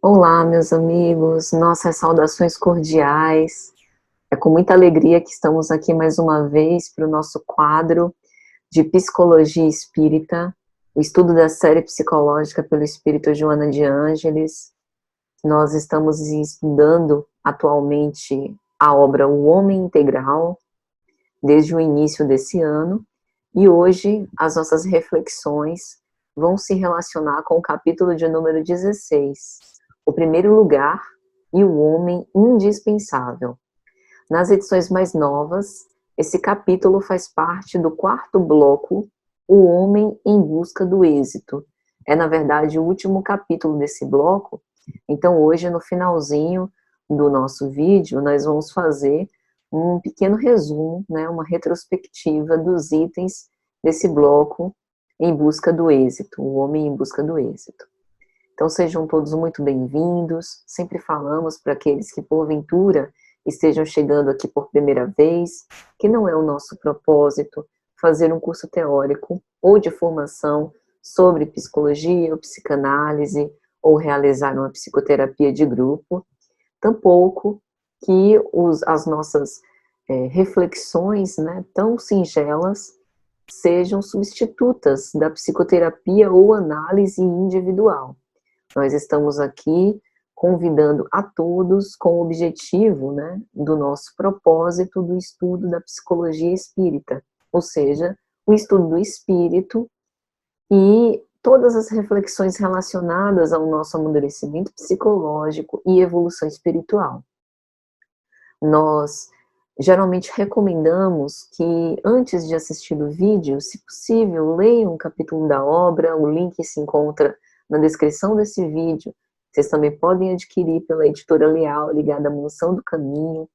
Olá, meus amigos, nossas saudações cordiais. É com muita alegria que estamos aqui mais uma vez para o nosso quadro de Psicologia Espírita, o estudo da série psicológica pelo Espírito Joana de Ângeles. Nós estamos estudando atualmente a obra O Homem Integral, desde o início desse ano, e hoje as nossas reflexões vão se relacionar com o capítulo de número 16, O Primeiro Lugar e o Homem Indispensável. Nas edições mais novas, esse capítulo faz parte do quarto bloco, O Homem em Busca do Êxito. É, na verdade, o último capítulo desse bloco, então hoje, no finalzinho do nosso vídeo, nós vamos fazer um pequeno resumo, né, uma retrospectiva dos itens desse bloco em busca do êxito, o homem em busca do êxito. Então sejam todos muito bem-vindos, sempre falamos para aqueles que porventura estejam chegando aqui por primeira vez, que não é o nosso propósito fazer um curso teórico ou de formação sobre psicologia ou psicanálise, ou realizar uma psicoterapia de grupo, tampouco que as nossas reflexões, né, tão singelas, sejam substitutas da psicoterapia ou análise individual. Nós estamos aqui convidando a todos com o objetivo, né, do nosso propósito do estudo da psicologia espírita, ou seja, o estudo do espírito e todas as reflexões relacionadas ao nosso amadurecimento psicológico e evolução espiritual. Nós geralmente recomendamos que, antes de assistir o vídeo, se possível, leiam um capítulo da obra, o link se encontra na descrição desse vídeo. Vocês também podem adquirir pela editora Leal, ligada à Mansão do Caminho.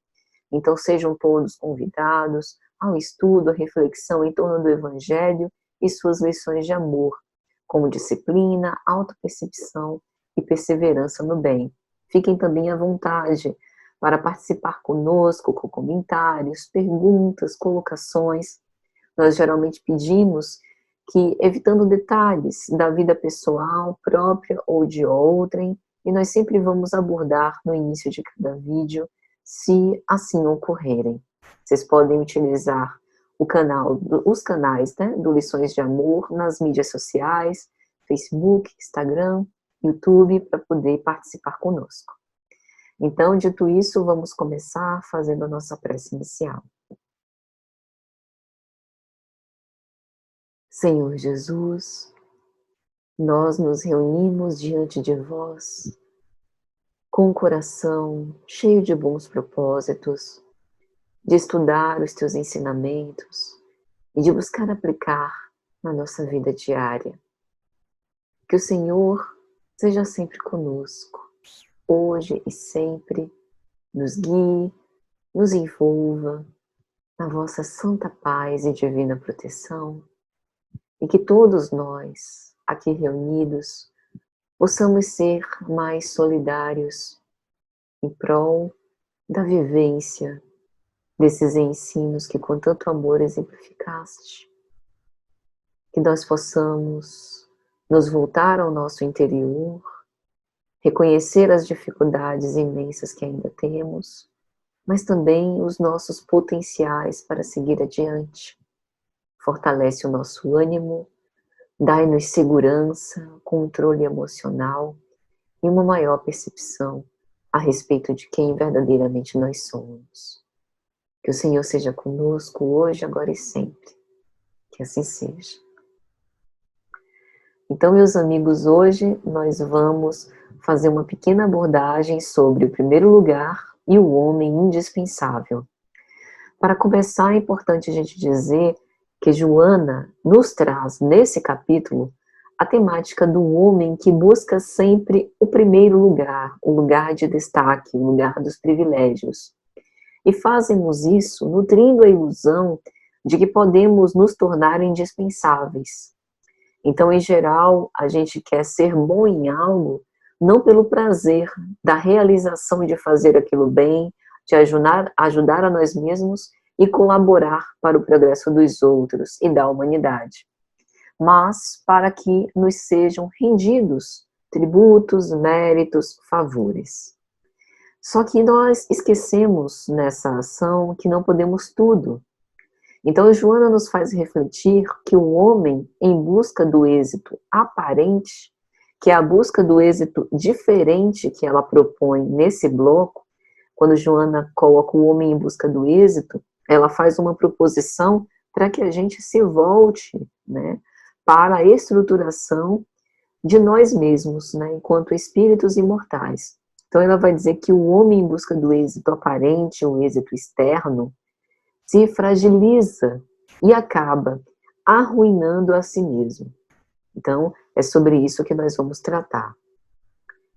Então sejam todos convidados ao estudo, à reflexão em torno do Evangelho e suas lições de amor, como disciplina, autopercepção e perseverança no bem. Fiquem também à vontade para participar conosco com comentários, perguntas, colocações. Nós geralmente pedimos que, evitando detalhes da vida pessoal, própria ou de outrem, e nós sempre vamos abordar no início de cada vídeo, se assim ocorrerem. Vocês podem utilizar os canais, né, do Lições de Amor nas mídias sociais, Facebook, Instagram, YouTube, para poder participar conosco. Então, dito isso, vamos começar fazendo a nossa prece inicial. Senhor Jesus, nós nos reunimos diante de vós com o coração cheio de bons propósitos, de estudar os teus ensinamentos e de buscar aplicar na nossa vida diária. Que o Senhor seja sempre conosco, hoje e sempre, nos guie, nos envolva na vossa santa paz e divina proteção, e que todos nós, aqui reunidos, possamos ser mais solidários em prol da vivência desses ensinos que com tanto amor exemplificaste. Que nós possamos nos voltar ao nosso interior, reconhecer as dificuldades imensas que ainda temos, mas também os nossos potenciais para seguir adiante. Fortalece o nosso ânimo, dai-nos segurança, controle emocional e uma maior percepção a respeito de quem verdadeiramente nós somos. Que o Senhor seja conosco hoje, agora e sempre. Que assim seja. Então, meus amigos, hoje nós vamos fazer uma pequena abordagem sobre o primeiro lugar e o homem indispensável. Para começar, é importante a gente dizer que Joana nos traz, nesse capítulo, a temática do homem que busca sempre o primeiro lugar, o lugar de destaque, o lugar dos privilégios. E fazemos isso nutrindo a ilusão de que podemos nos tornar indispensáveis. Então, em geral, a gente quer ser bom em algo, não pelo prazer da realização de fazer aquilo bem, de ajudar a nós mesmos e colaborar para o progresso dos outros e da humanidade, mas para que nos sejam rendidos tributos, méritos, favores. Só que nós esquecemos nessa ação que não podemos tudo. Então, Joana nos faz refletir que o homem, em busca do êxito aparente, que é a busca do êxito diferente que ela propõe nesse bloco, quando Joana coloca o homem em busca do êxito, ela faz uma proposição para que a gente se volte, né, para a estruturação de nós mesmos, né, enquanto espíritos imortais. Então ela vai dizer que o homem em busca do êxito aparente, o êxito externo, se fragiliza e acaba arruinando a si mesmo. Então, é sobre isso que nós vamos tratar.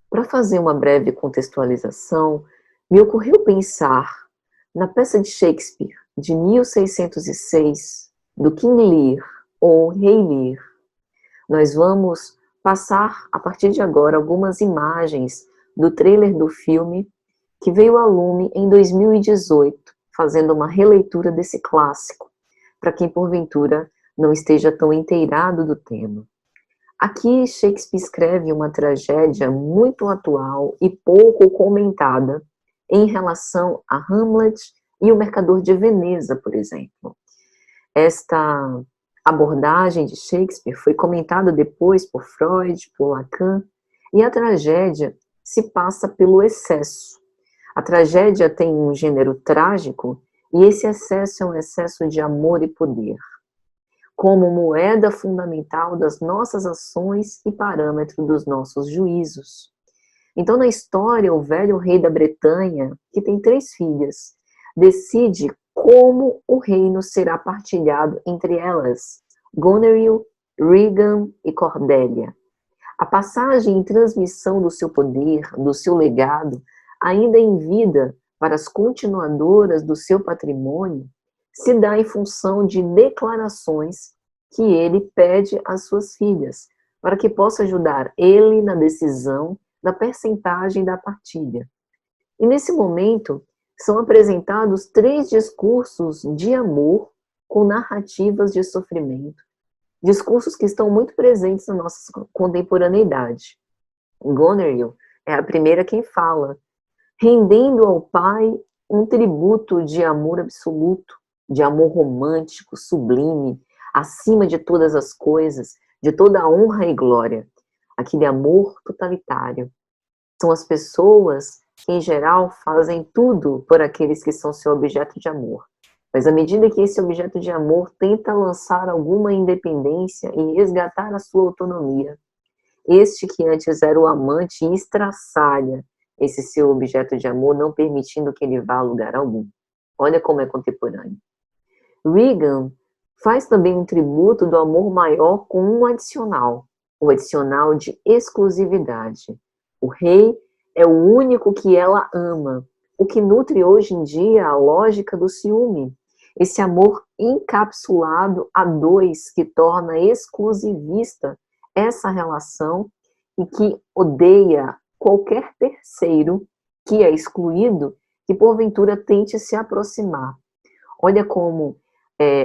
Para fazer uma breve contextualização, me ocorreu pensar na peça de Shakespeare, de 1606, do King Lear, ou Rei Lear. Nós vamos passar, a partir de agora, algumas imagens do trailer do filme que veio a lume em 2018, fazendo uma releitura desse clássico, para quem porventura não esteja tão inteirado do tema. Aqui Shakespeare escreve uma tragédia muito atual e pouco comentada em relação a Hamlet e o Mercador de Veneza, por exemplo. Esta abordagem de Shakespeare foi comentada depois por Freud, por Lacan, e a tragédia se passa pelo excesso. A tragédia tem um gênero trágico e esse excesso é um excesso de amor e poder, como moeda fundamental das nossas ações e parâmetro dos nossos juízos. Então, na história, o velho rei da Bretanha, que tem 3 filhas, decide como o reino será partilhado entre elas, Goneril, Regan e Cordelia. A passagem e transmissão do seu poder, do seu legado, ainda em vida para as continuadoras do seu patrimônio, se dá em função de declarações que ele pede às suas filhas, para que possa ajudar ele na decisão da percentagem da partilha. E nesse momento, são apresentados 3 discursos de amor com narrativas de sofrimento, discursos que estão muito presentes na nossa contemporaneidade. Goneril é a primeira quem fala, rendendo ao pai um tributo de amor absoluto, de amor romântico, sublime, acima de todas as coisas, de toda a honra e glória. Aquele amor totalitário. São as pessoas que, em geral, fazem tudo por aqueles que são seu objeto de amor. Mas à medida que esse objeto de amor tenta lançar alguma independência e resgatar a sua autonomia, este que antes era o amante estraçalha esse seu objeto de amor, não permitindo que ele vá a lugar algum. Olha como é contemporâneo. Regan faz também um tributo do amor maior com um adicional, o adicional de exclusividade. O rei é o único que ela ama, o que nutre hoje em dia a lógica do ciúme, esse amor encapsulado a 2 que torna exclusivista essa relação e que odeia qualquer terceiro que é excluído, que porventura tente se aproximar. Olha como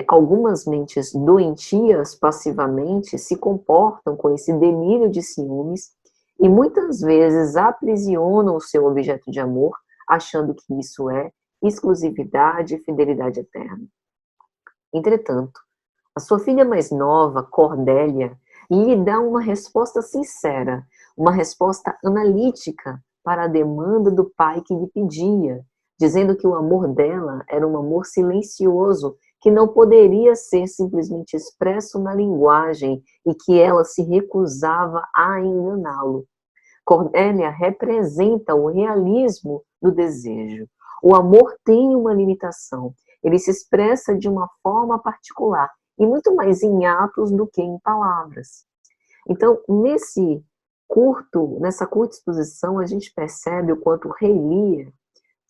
algumas mentes doentias passivamente se comportam com esse delírio de ciúmes e muitas vezes aprisionam o seu objeto de amor, achando que isso é exclusividade e fidelidade eterna. Entretanto, a sua filha mais nova, Cordélia, lhe dá uma resposta sincera, uma resposta analítica para a demanda do pai que lhe pedia, dizendo que o amor dela era um amor silencioso, que não poderia ser simplesmente expresso na linguagem e que ela se recusava a enganá-lo. Cordélia representa o realismo do desejo. O amor tem uma limitação, ele se expressa de uma forma particular, e muito mais em atos do que em palavras. Então, nessa curta exposição, a gente percebe o quanto o Rei Lear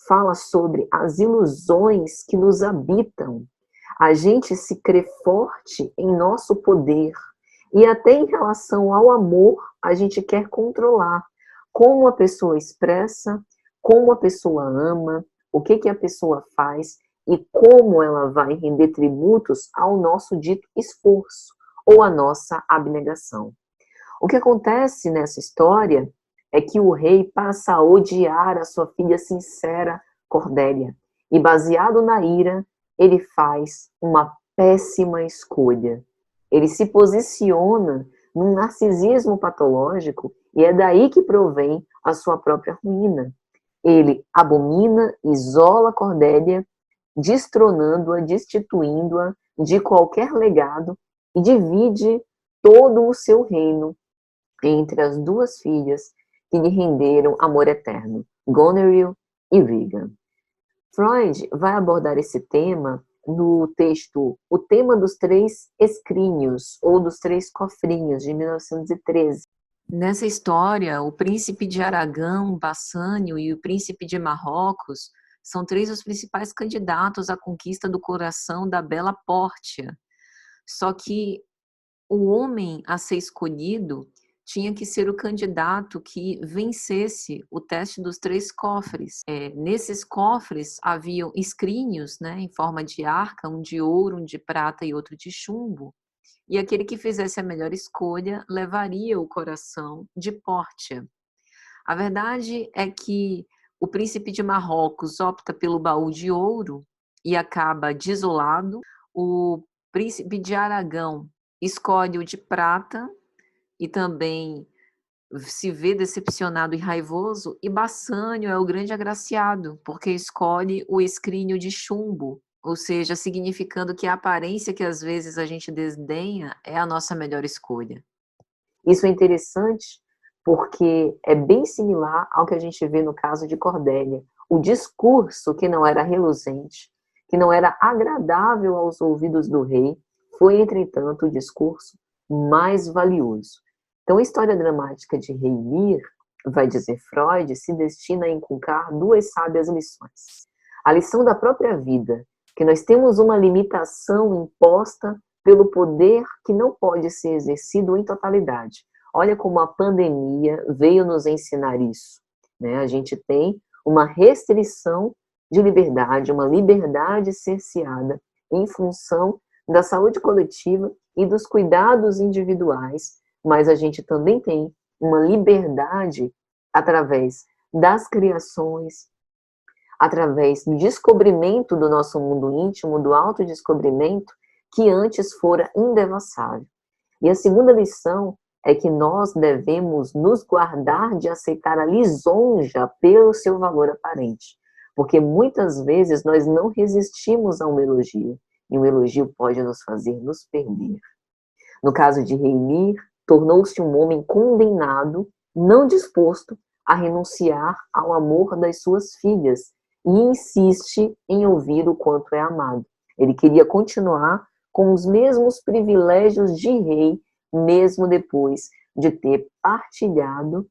fala sobre as ilusões que nos habitam. A gente se crê forte em nosso poder, e até em relação ao amor, a gente quer controlar como a pessoa expressa, como a pessoa ama, o que a pessoa faz e como ela vai render tributos ao nosso dito esforço ou à nossa abnegação. O que acontece nessa história é que o rei passa a odiar a sua filha sincera, Cordélia, e baseado na ira, ele faz uma péssima escolha. Ele se posiciona num narcisismo patológico e é daí que provém a sua própria ruína. Ele abomina, isola Cordélia, destronando-a, destituindo-a de qualquer legado e divide todo o seu reino entre as duas filhas que lhe renderam amor eterno, Goneril e Regan. Freud vai abordar esse tema no texto O Tema dos Três Escrínios, ou dos Três Cofrinhos, de 1913. Nessa história, o príncipe de Aragão, Bassânio, e o príncipe de Marrocos são três dos principais candidatos à conquista do coração da bela Pórtia. Só que o homem a ser escolhido tinha que ser o candidato que vencesse o teste dos três cofres. Nesses cofres haviam escrínios, né, em forma de arca, um de ouro, um de prata e outro de chumbo. E aquele que fizesse a melhor escolha levaria o coração de Pórtia. A verdade é que o príncipe de Marrocos opta pelo baú de ouro e acaba desolado. O príncipe de Aragão escolhe o de prata e também se vê decepcionado e raivoso, e Bassânio é o grande agraciado, porque escolhe o escrínio de chumbo, ou seja, significando que a aparência que às vezes a gente desdenha é a nossa melhor escolha. Isso é interessante porque é bem similar ao que a gente vê no caso de Cordélia. O discurso que não era reluzente, que não era agradável aos ouvidos do rei, foi, entretanto, o discurso mais valioso. Então, a história dramática de Rei Lear, vai dizer Freud, se destina a inculcar duas sábias lições. A lição da própria vida, que nós temos uma limitação imposta pelo poder que não pode ser exercido em totalidade. Olha como a pandemia veio nos ensinar isso, né? A gente tem uma restrição de liberdade, uma liberdade cerceada em função da saúde coletiva e dos cuidados individuais, mas a gente também tem uma liberdade através das criações, através do descobrimento do nosso mundo íntimo, do autodescobrimento, que antes fora indevassável. E a segunda lição é que nós devemos nos guardar de aceitar a lisonja pelo seu valor aparente, porque muitas vezes nós não resistimos a um elogio, e um elogio pode nos fazer nos perder. No caso de Rei Lear, tornou-se um homem condenado, não disposto a renunciar ao amor das suas filhas, e insiste em ouvir o quanto é amado. Ele queria continuar com os mesmos privilégios de rei, mesmo depois de ter partilhado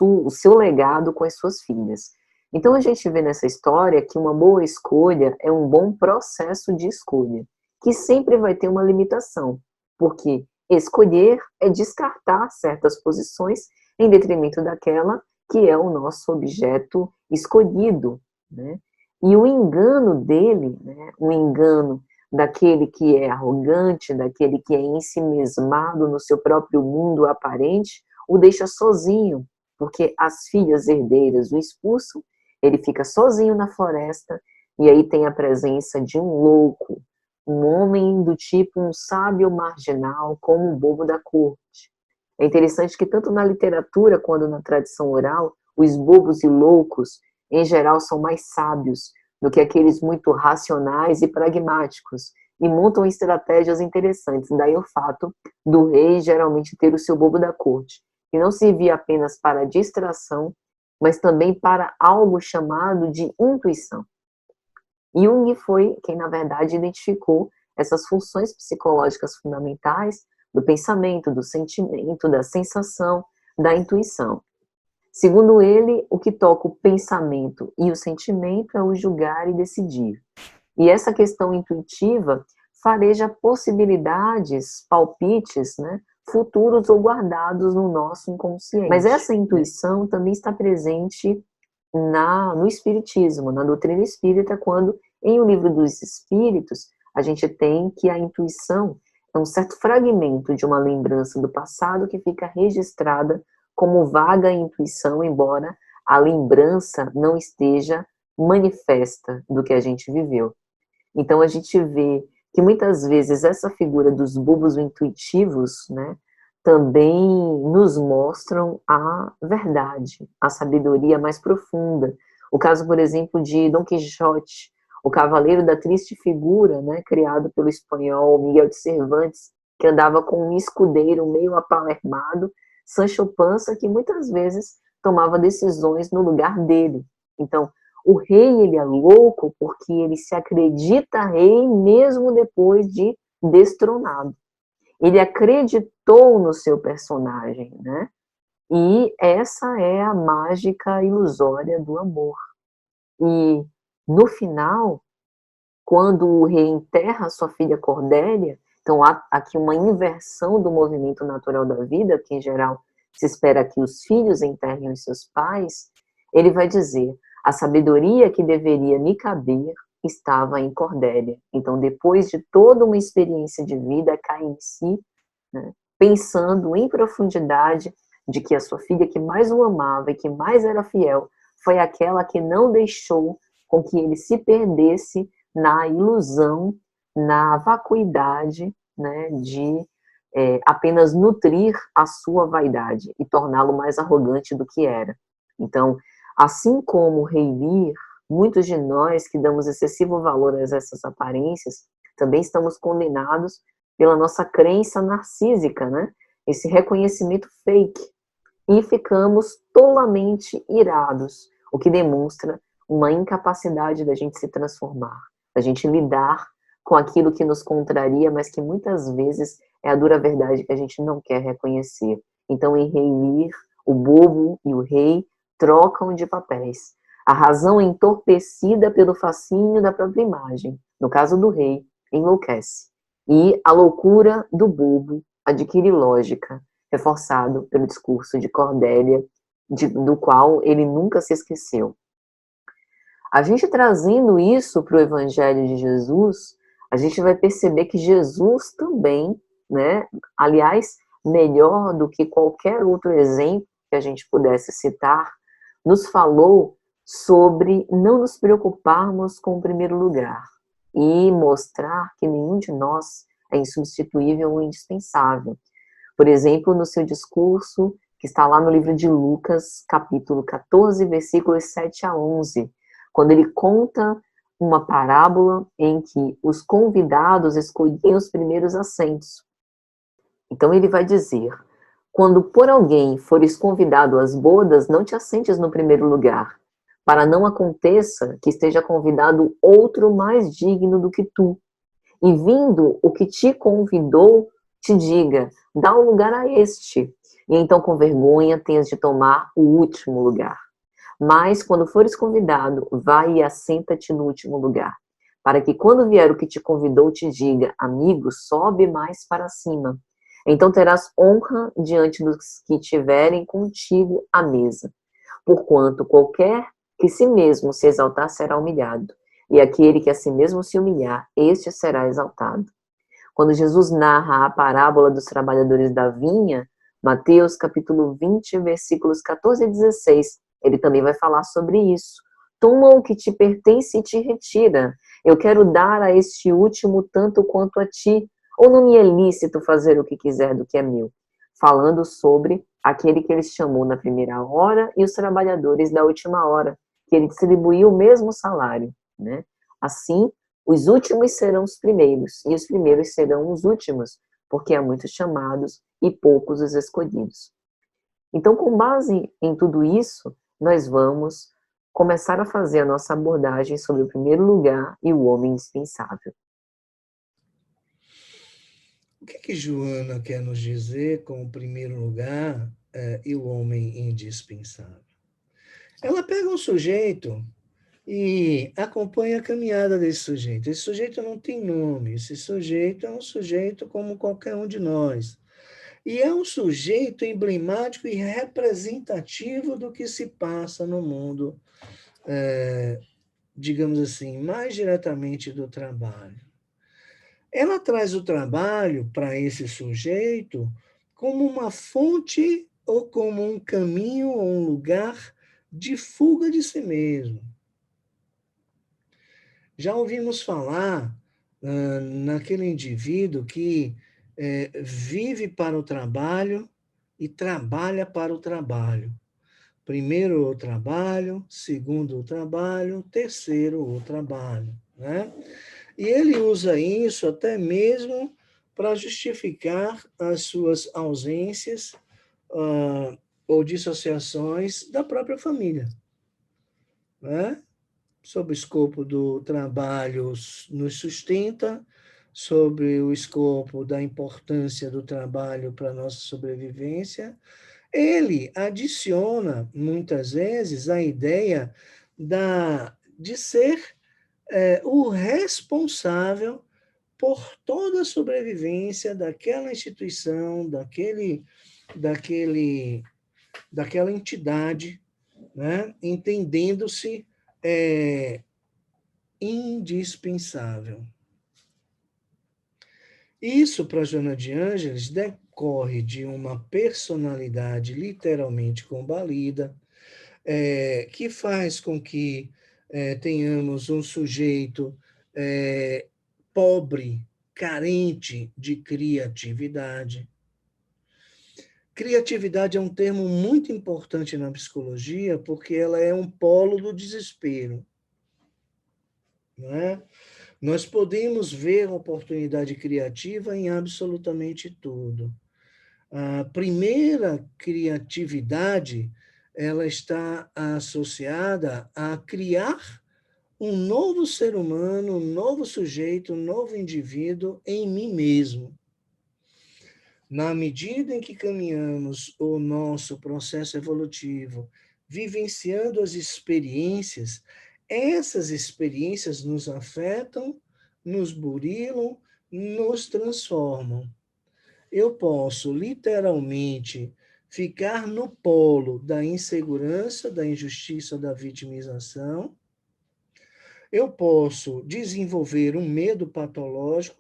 o seu legado com as suas filhas. Então a gente vê nessa história que uma boa escolha é um bom processo de escolha, que sempre vai ter uma limitação, porque escolher é descartar certas posições em detrimento daquela que é o nosso objeto escolhido, né? E o engano dele, né, o engano daquele que é arrogante, daquele que é ensimesmado no seu próprio mundo aparente, o deixa sozinho, porque as filhas herdeiras o expulsam, ele fica sozinho na floresta, e aí tem a presença de um louco, um homem do tipo um sábio marginal, como um bobo da corte. É interessante que tanto na literatura quanto na tradição oral, os bobos e loucos, em geral, são mais sábios do que aqueles muito racionais e pragmáticos, e montam estratégias interessantes. Daí o fato do rei geralmente ter o seu bobo da corte, que não servia apenas para distração, mas também para algo chamado de intuição. Jung foi quem, na verdade, identificou essas funções psicológicas fundamentais do pensamento, do sentimento, da sensação, da intuição. Segundo ele, o que toca o pensamento e o sentimento é o julgar e decidir. E essa questão intuitiva fareja possibilidades, palpites, né, futuros ou guardados no nosso inconsciente. Mas essa intuição também está presente no Espiritismo, na doutrina espírita, quando em O Livro dos Espíritos a gente tem que a intuição É um certo fragmento de uma lembrança do passado que fica registrada como vaga intuição, embora a lembrança não esteja manifesta do que a gente viveu. Então a gente vê que muitas vezes essa figura dos bobos intuitivos, né, também nos mostram a verdade, a sabedoria mais profunda. O caso, por exemplo, de Dom Quixote, o cavaleiro da triste figura, né, criado pelo espanhol Miguel de Cervantes, que andava com um escudeiro meio apalermado, Sancho Panza, que muitas vezes tomava decisões no lugar dele. Então, o rei, ele é louco porque ele se acredita rei mesmo depois de destronado. Ele acreditou no seu personagem, né? E essa é a mágica ilusória do amor. E no final, quando o rei enterra sua filha Cordélia, então há aqui uma inversão do movimento natural da vida, que em geral se espera que os filhos enterrem os seus pais, ele vai dizer: a sabedoria que deveria me caber estava em Cordélia. Então, depois de toda uma experiência de vida, cai em si, né, pensando em profundidade de que a sua filha que mais o amava e que mais era fiel foi aquela que não deixou com que ele se perdesse na ilusão, na vacuidade, né, de apenas nutrir a sua vaidade e torná-lo mais arrogante do que era. Então, assim como o rei Lear, muitos de nós que damos excessivo valor a essas aparências, também estamos condenados pela nossa crença narcísica, né? Esse reconhecimento fake, e ficamos tolamente irados, o que demonstra uma incapacidade da gente se transformar, da gente lidar com aquilo que nos contraria, mas que muitas vezes é a dura verdade que a gente não quer reconhecer. Então, em Rei Lear, o bobo e o rei trocam de papéis. A razão é entorpecida pelo fascínio da própria imagem. No caso do rei, enlouquece. E a loucura do bobo adquire lógica, reforçado pelo discurso de Cordélia, do qual ele nunca se esqueceu. A gente trazendo isso para o Evangelho de Jesus, a gente vai perceber que Jesus também, né, aliás, melhor do que qualquer outro exemplo que a gente pudesse citar, nos falou sobre não nos preocuparmos com o primeiro lugar e mostrar que nenhum de nós é insubstituível ou indispensável. Por exemplo, no seu discurso, que está lá no livro de Lucas, capítulo 14, versículos 7 a 11, quando ele conta uma parábola em que os convidados escolhiam os primeiros assentos. Então ele vai dizer: quando por alguém fores convidado às bodas, não te assentes no primeiro lugar, para não aconteça que esteja convidado outro mais digno do que tu, e vindo o que te convidou, te diga: dá o lugar a este, e então com vergonha tenhas de tomar o último lugar. Mas, quando fores convidado, vai e assenta-te no último lugar, para que quando vier o que te convidou, te diga: amigo, sobe mais para cima. Então terás honra diante dos que tiverem contigo à mesa. Porquanto qualquer que si mesmo se exaltar será humilhado, e aquele que a si mesmo se humilhar, este será exaltado. Quando Jesus narra a parábola dos trabalhadores da vinha, Mateus capítulo 20, versículos 14 e 16, ele também vai falar sobre isso. Toma o que te pertence e te retira. Eu quero dar a este último tanto quanto a ti, ou não me é lícito fazer o que quiser do que é meu? Falando sobre aquele que ele chamou na primeira hora e os trabalhadores da última hora, que ele distribuiu o mesmo salário, né? Assim, os últimos serão os primeiros, e os primeiros serão os últimos, porque há muitos chamados e poucos os escolhidos. Então, com base em tudo isso, nós vamos começar a fazer a nossa abordagem sobre o primeiro lugar e o homem indispensável. O que Joana quer nos dizer com o primeiro lugar e o homem indispensável? Ela pega um sujeito e acompanha a caminhada desse sujeito. Esse sujeito não tem nome, esse sujeito é um sujeito como qualquer um de nós. E é um sujeito emblemático e representativo do que se passa no mundo, digamos assim, mais diretamente do trabalho. ela traz o trabalho para esse sujeito como uma fonte ou como um caminho ou um lugar de fuga de si mesmo. Já ouvimos falar naquele indivíduo que vive para o trabalho e trabalha para o trabalho. Primeiro o trabalho, segundo o trabalho, terceiro o trabalho, né? E ele usa isso até mesmo para justificar as suas ausências ou dissociações da própria família, né? Sob o escopo do trabalho nos sustenta, sobre o escopo da importância do trabalho para a nossa sobrevivência, ele adiciona, muitas vezes, a ideia de ser o responsável por toda a sobrevivência daquela instituição, daquele, daquela entidade, né? Entendendo-se indispensável. Isso, para Joana de Ângeles, decorre de uma personalidade literalmente combalida, que faz com que tenhamos um sujeito pobre, carente de criatividade. Criatividade é um termo muito importante na psicologia, porque ela é um polo do desespero, não é? Nós podemos ver oportunidade criativa em absolutamente tudo. A primeira criatividade, ela está associada a criar um novo ser humano, um novo sujeito, um novo indivíduo em mim mesmo. Na medida em que caminhamos o nosso processo evolutivo, vivenciando as experiências, essas experiências nos afetam, nos burilam, nos transformam. Eu posso literalmente ficar no polo da insegurança, da injustiça, da vitimização. Eu posso desenvolver um medo patológico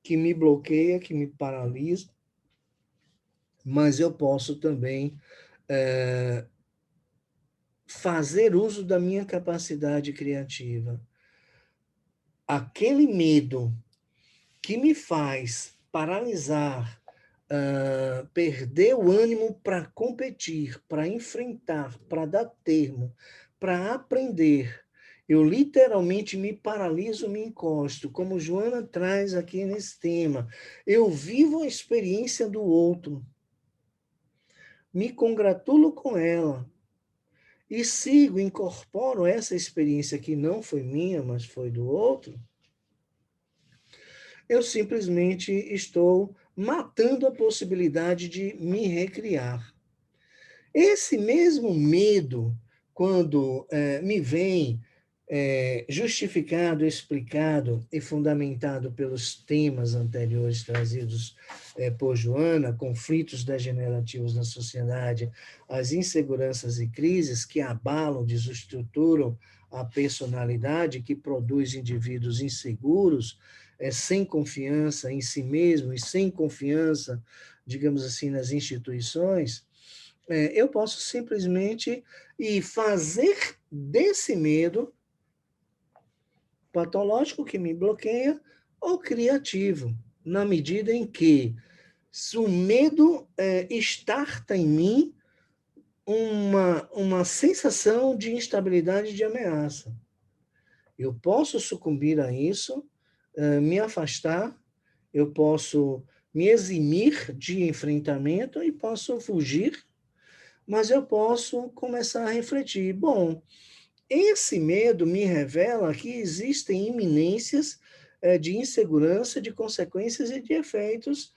que me bloqueia, que me paralisa, mas eu posso também fazer uso da minha capacidade criativa. Aquele medo que me faz paralisar, perder o ânimo para competir, para enfrentar, para dar termo, para aprender. Eu literalmente me paraliso, me encosto, como Joana traz aqui nesse tema. Eu vivo a experiência do outro, me congratulo com ela e sigo, incorporo essa experiência que não foi minha, mas foi do outro. Eu simplesmente estou matando a possibilidade de me recriar. Esse mesmo medo, quando me vem justificado, explicado e fundamentado pelos temas anteriores trazidos por Joana, conflitos degenerativos na sociedade, as inseguranças e crises que abalam, desestruturam a personalidade, que produz indivíduos inseguros, sem confiança em si mesmo e sem confiança, digamos assim, nas instituições, eu posso simplesmente fazer desse medo patológico que me bloqueia ou criativo, na medida em que, se o medo estarta em mim uma sensação de instabilidade e de ameaça. Eu posso sucumbir a isso, me afastar, eu posso me eximir de enfrentamento e posso fugir, mas eu posso começar a refletir. Bom, esse medo me revela que existem iminências de insegurança, de consequências e de efeitos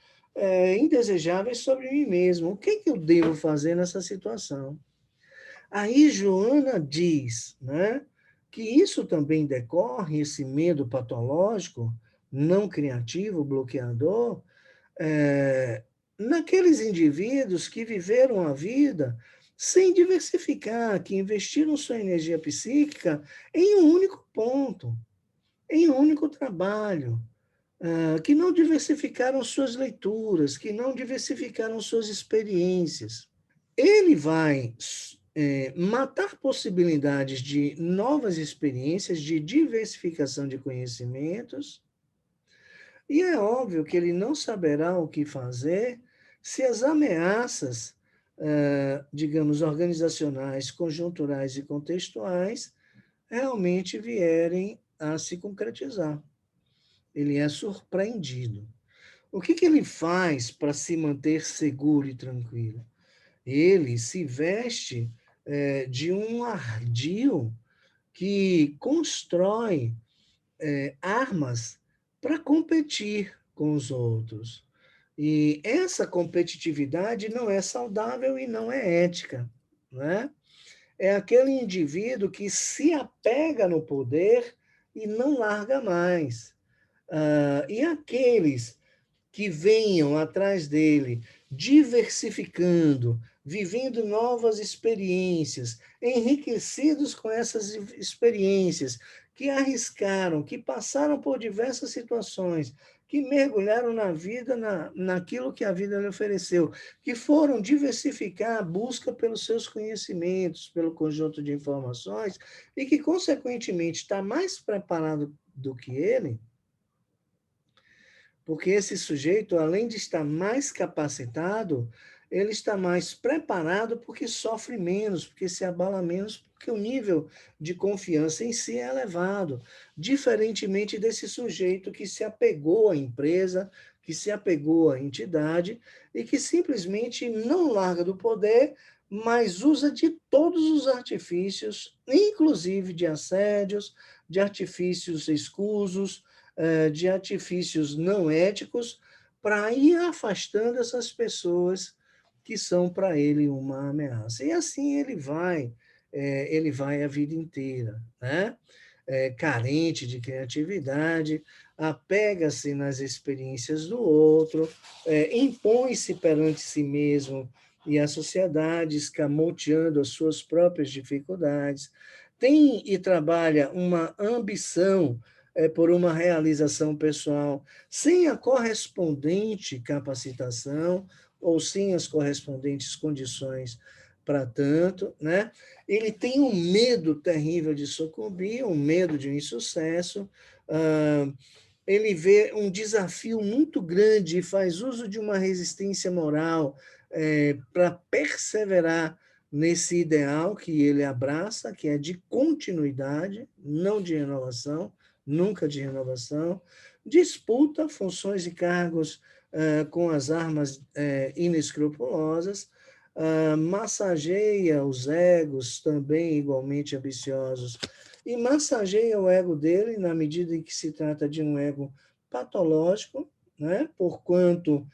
indesejáveis sobre mim mesmo. O que eu devo fazer nessa situação? Aí Joana diz, né, que isso também decorre, esse medo patológico, não criativo, bloqueador, naqueles indivíduos que viveram a vida sem diversificar, que investiram sua energia psíquica em um único ponto, em um único trabalho, que não diversificaram suas leituras, que não diversificaram suas experiências. Ele vai matar possibilidades de novas experiências, de diversificação de conhecimentos, e é óbvio que ele não saberá o que fazer se as ameaças, digamos, organizacionais, conjunturais e contextuais realmente vierem a se concretizar. Ele é surpreendido. O que ele faz para se manter seguro e tranquilo? Ele se veste de um ardil que constrói armas para competir com os outros. E essa competitividade não é saudável e não é ética, né? É aquele indivíduo que se apega no poder e não larga mais. E aqueles que venham atrás dele, diversificando, vivendo novas experiências, enriquecidos com essas experiências, que arriscaram, que passaram por diversas situações, que mergulharam na vida, naquilo que a vida lhe ofereceu, que foram diversificar a busca pelos seus conhecimentos, pelo conjunto de informações, e que, consequentemente, está mais preparado do que ele, porque esse sujeito, além de estar mais capacitado, ele está mais preparado porque sofre menos, porque se abala menos, porque o nível de confiança em si é elevado, diferentemente desse sujeito que se apegou à empresa, que se apegou à entidade e que simplesmente não larga do poder, mas usa de todos os artifícios, inclusive de assédios, de artifícios escusos, de artifícios não éticos para ir afastando essas pessoas que são para ele uma ameaça. E assim ele vai a vida inteira, né? Carente de criatividade, apega-se nas experiências do outro, impõe-se perante si mesmo e a sociedade, escamoteando as suas próprias dificuldades, tem e trabalha uma ambição por uma realização pessoal sem a correspondente capacitação ou sem as correspondentes condições para tanto, né? Ele tem um medo terrível de sucumbir, um medo de um insucesso, ele vê um desafio muito grande e faz uso de uma resistência moral para perseverar nesse ideal que ele abraça, que é de continuidade, não de renovação, nunca de renovação, disputa funções e cargos com as armas inescrupulosas, massageia os egos também igualmente ambiciosos e massageia o ego dele na medida em que se trata de um ego patológico, né? Porquanto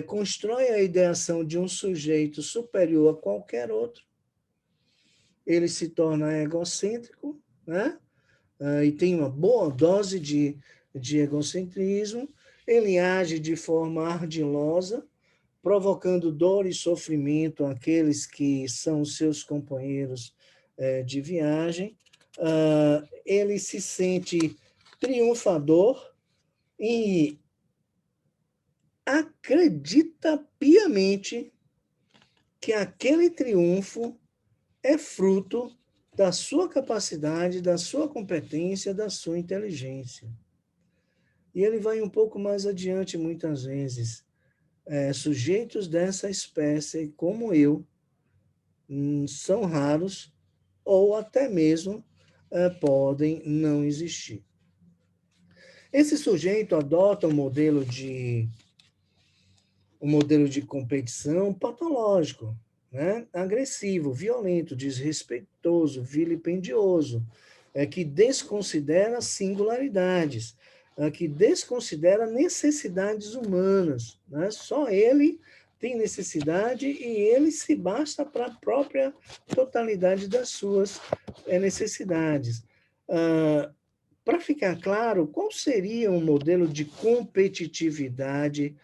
constrói a ideação de um sujeito superior a qualquer outro, ele se torna egocêntrico, né? E tem uma boa dose de egocentrismo, ele age de forma ardilosa, provocando dor e sofrimento àqueles que são seus companheiros de viagem. Ele se sente triunfador e acredita piamente que aquele triunfo é fruto da sua capacidade, da sua competência, da sua inteligência. E ele vai um pouco mais adiante, muitas vezes. Sujeitos dessa espécie, como eu, são raros ou até mesmo podem não existir. Esse sujeito adota um modelo de competição patológico, né? Agressivo, violento, desrespeitoso, vilipendioso, que desconsidera singularidades, que desconsidera necessidades humanas. Né? Só ele tem necessidade e ele se basta para a própria totalidade das suas necessidades. Para ficar claro, qual seria um modelo de competitividade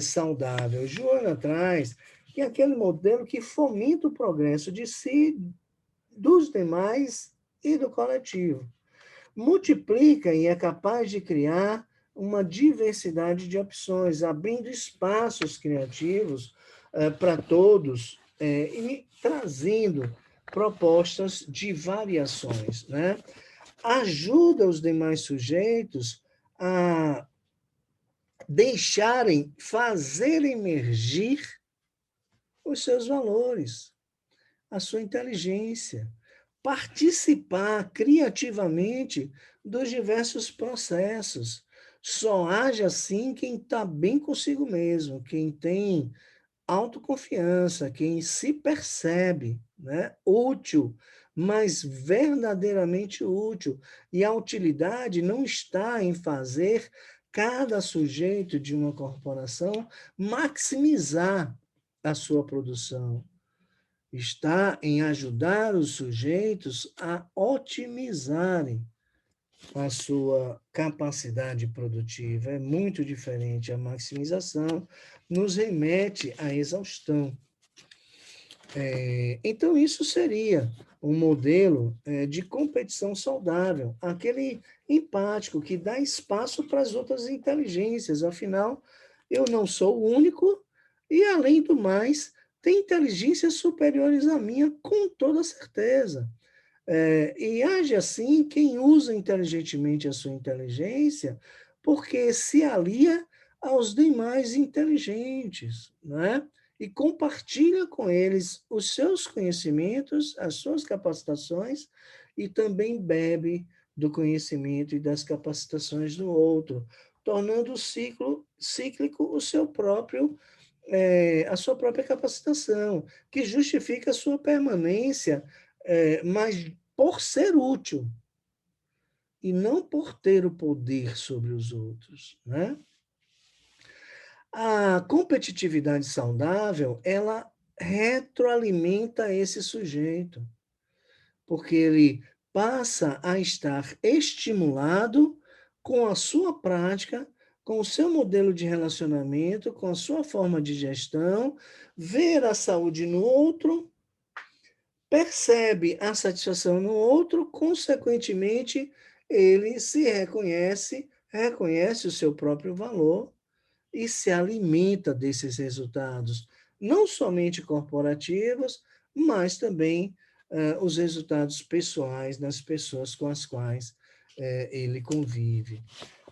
saudável? Joana traz que é aquele modelo que fomenta o progresso de si, dos demais e do coletivo. Multiplica e é capaz de criar uma diversidade de opções, abrindo espaços criativos para todos e trazendo propostas de variações, né? Ajuda os demais sujeitos a deixarem fazer emergir os seus valores, a sua inteligência, participar criativamente dos diversos processos. Só age assim quem está bem consigo mesmo, quem tem autoconfiança, quem se percebe, né, útil, mas verdadeiramente útil. E a utilidade não está em fazer cada sujeito de uma corporação maximizar a sua produção, está em ajudar os sujeitos a otimizarem a sua capacidade produtiva. É muito diferente. A maximização nos remete à exaustão. Então, isso seria um modelo de competição saudável, aquele empático que dá espaço para as outras inteligências. Afinal, eu não sou o único e, além do mais, tem inteligências superiores à minha, com toda certeza. E age assim quem usa inteligentemente a sua inteligência, porque se alia aos demais inteligentes, né? E compartilha com eles os seus conhecimentos, as suas capacitações, e também bebe do conhecimento e das capacitações do outro, tornando o ciclo cíclico o seu próprio a sua própria capacitação, que justifica a sua permanência, mas por ser útil e não por ter o poder sobre os outros, né? A competitividade saudável, ela retroalimenta esse sujeito, porque ele passa a estar estimulado com a sua prática, com o seu modelo de relacionamento, com a sua forma de gestão, ver a saúde no outro, percebe a satisfação no outro, consequentemente, ele se reconhece, reconhece o seu próprio valor e se alimenta desses resultados, não somente corporativos, mas também os resultados pessoais das pessoas com as quais ele convive.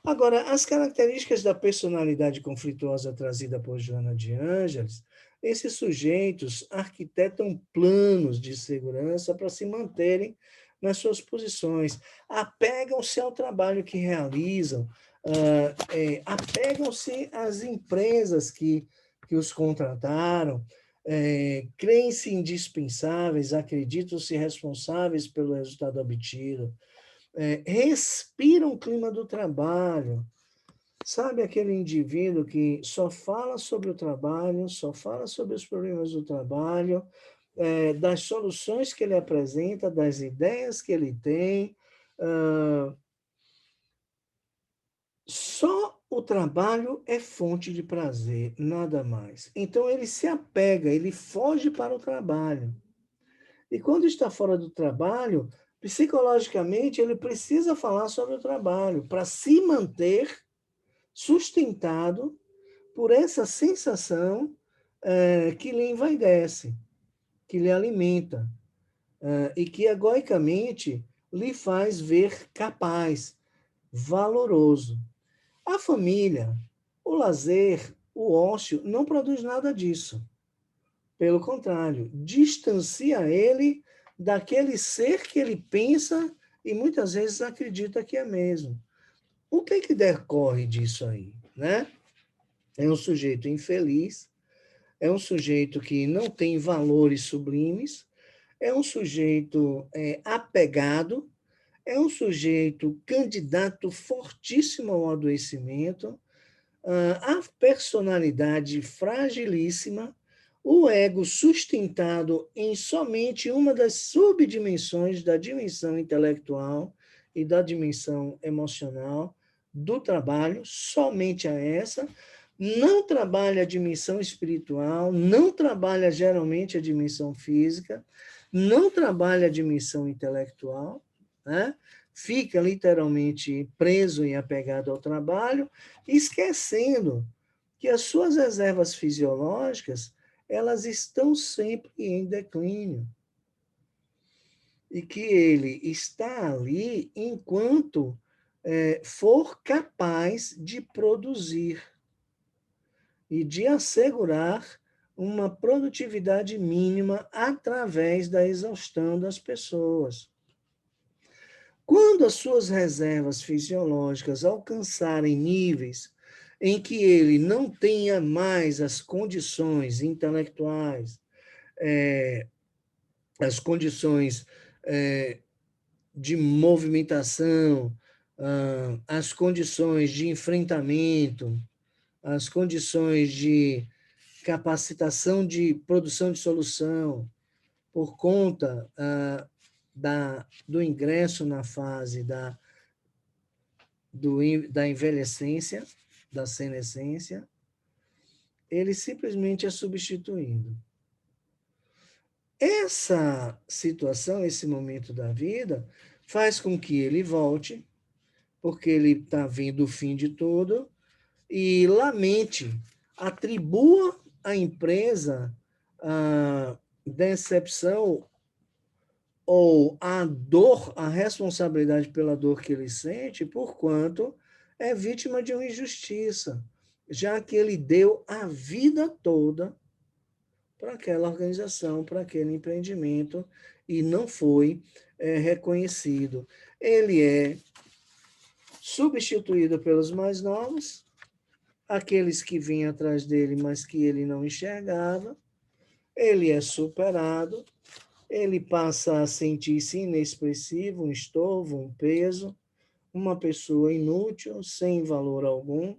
Agora, as características da personalidade conflituosa trazida por Joana de Ângeles, esses sujeitos arquitetam planos de segurança para se manterem nas suas posições, apegam-se ao trabalho que realizam, apegam-se às empresas que os contrataram, creem-se indispensáveis, acreditam-se responsáveis pelo resultado obtido, respiram o clima do trabalho. Sabe aquele indivíduo que só fala sobre o trabalho, só fala sobre os problemas do trabalho, das soluções que ele apresenta, das ideias que ele tem. Só o trabalho é fonte de prazer, nada mais. Então ele se apega, ele foge para o trabalho. E quando está fora do trabalho, psicologicamente ele precisa falar sobre o trabalho para se manter sustentado por essa sensação que lhe envaidece, que lhe alimenta, e que egoicamente lhe faz ver capaz, valoroso. A família, o lazer, o ócio não produz nada disso. Pelo contrário, distancia ele daquele ser que ele pensa e muitas vezes acredita que é mesmo. O que decorre disso aí, né? É um sujeito infeliz, é um sujeito que não tem valores sublimes, é um sujeito apegado, é um sujeito candidato fortíssimo ao adoecimento, a personalidade fragilíssima, o ego sustentado em somente uma das subdimensões da dimensão intelectual e da dimensão emocional do trabalho, somente a essa, não trabalha a dimensão espiritual, não trabalha geralmente a dimensão física, não trabalha a dimensão intelectual, né? fica literalmente preso e apegado ao trabalho, esquecendo que as suas reservas fisiológicas, elas estão sempre em declínio. E que ele está ali enquanto for capaz de produzir e de assegurar uma produtividade mínima através da exaustão das pessoas. Quando as suas reservas fisiológicas alcançarem níveis em que ele não tenha mais as condições intelectuais, as condições de movimentação, as condições de enfrentamento, as condições de capacitação de produção de solução, por conta do ingresso na fase da envelhecência, da senescência, ele simplesmente é substituído. Essa situação, esse momento da vida, faz com que ele volte, porque ele está vendo o fim de tudo, e lamente, atribua à empresa a decepção ou a dor, a responsabilidade pela dor que ele sente, porquanto é vítima de uma injustiça, já que ele deu a vida toda para aquela organização, para aquele empreendimento, e não foi reconhecido. Ele é substituído pelos mais novos, aqueles que vinham atrás dele, mas que ele não enxergava, ele é superado, ele passa a sentir-se inexpressivo, um estorvo, um peso, uma pessoa inútil, sem valor algum.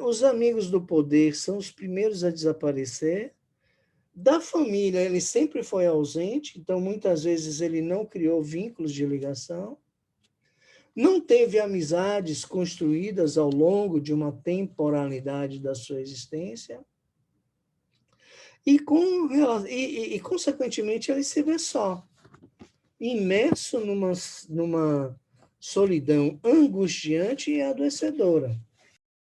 Os amigos do poder são os primeiros a desaparecer. Da família, ele sempre foi ausente, então muitas vezes ele não criou vínculos de ligação. Não teve amizades construídas ao longo de uma temporalidade da sua existência. E consequentemente, ele se vê só, imerso numa solidão angustiante e adoecedora.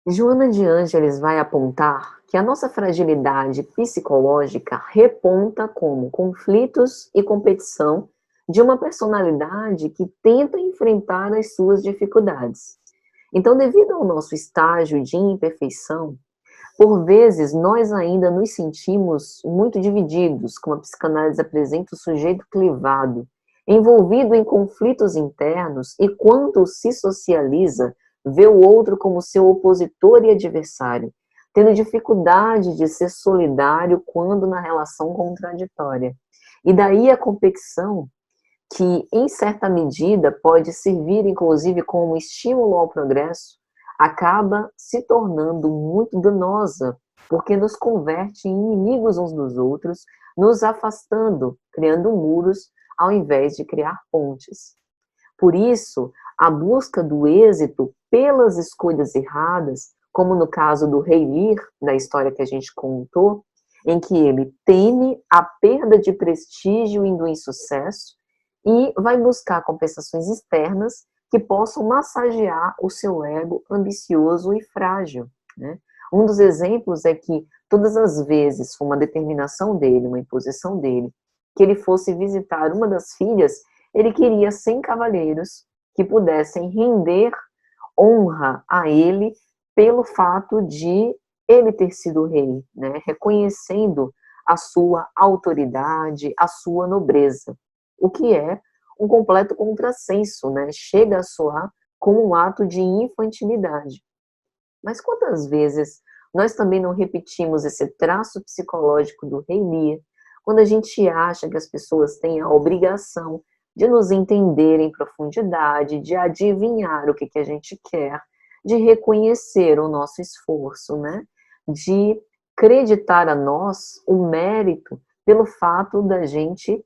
Joana de Ângeles vai apontar que a nossa fragilidade psicológica reponta como conflitos e competição de uma personalidade que tenta enfrentar as suas dificuldades. Então, devido ao nosso estágio de imperfeição, por vezes nós ainda nos sentimos muito divididos, como a psicanálise apresenta o sujeito clivado, envolvido em conflitos internos e quando se socializa, vê o outro como seu opositor e adversário, tendo dificuldade de ser solidário quando na relação contraditória. E daí a competição, que em certa medida pode servir inclusive como estímulo ao progresso, acaba se tornando muito danosa, porque nos converte em inimigos uns dos outros, nos afastando, criando muros, ao invés de criar pontes. Por isso, a busca do êxito pelas escolhas erradas, como no caso do rei Lear, da história que a gente contou, em que ele teme a perda de prestígio indo em sucesso e vai buscar compensações externas que possam massagear o seu ego ambicioso e frágil, né? Um dos exemplos é que todas as vezes, foi uma determinação dele, uma imposição dele, que ele fosse visitar uma das filhas, ele queria 100 cavaleiros que pudessem render honra a ele pelo fato de ele ter sido rei, né? Reconhecendo a sua autoridade, a sua nobreza, o que é um completo contrassenso, né? Chega a soar como um ato de infantilidade. Mas quantas vezes nós também não repetimos esse traço psicológico do rei Lear, quando a gente acha que as pessoas têm a obrigação de nos entender em profundidade, de adivinhar o que a gente quer, de reconhecer o nosso esforço, né? De acreditar a nós o mérito pelo fato da gente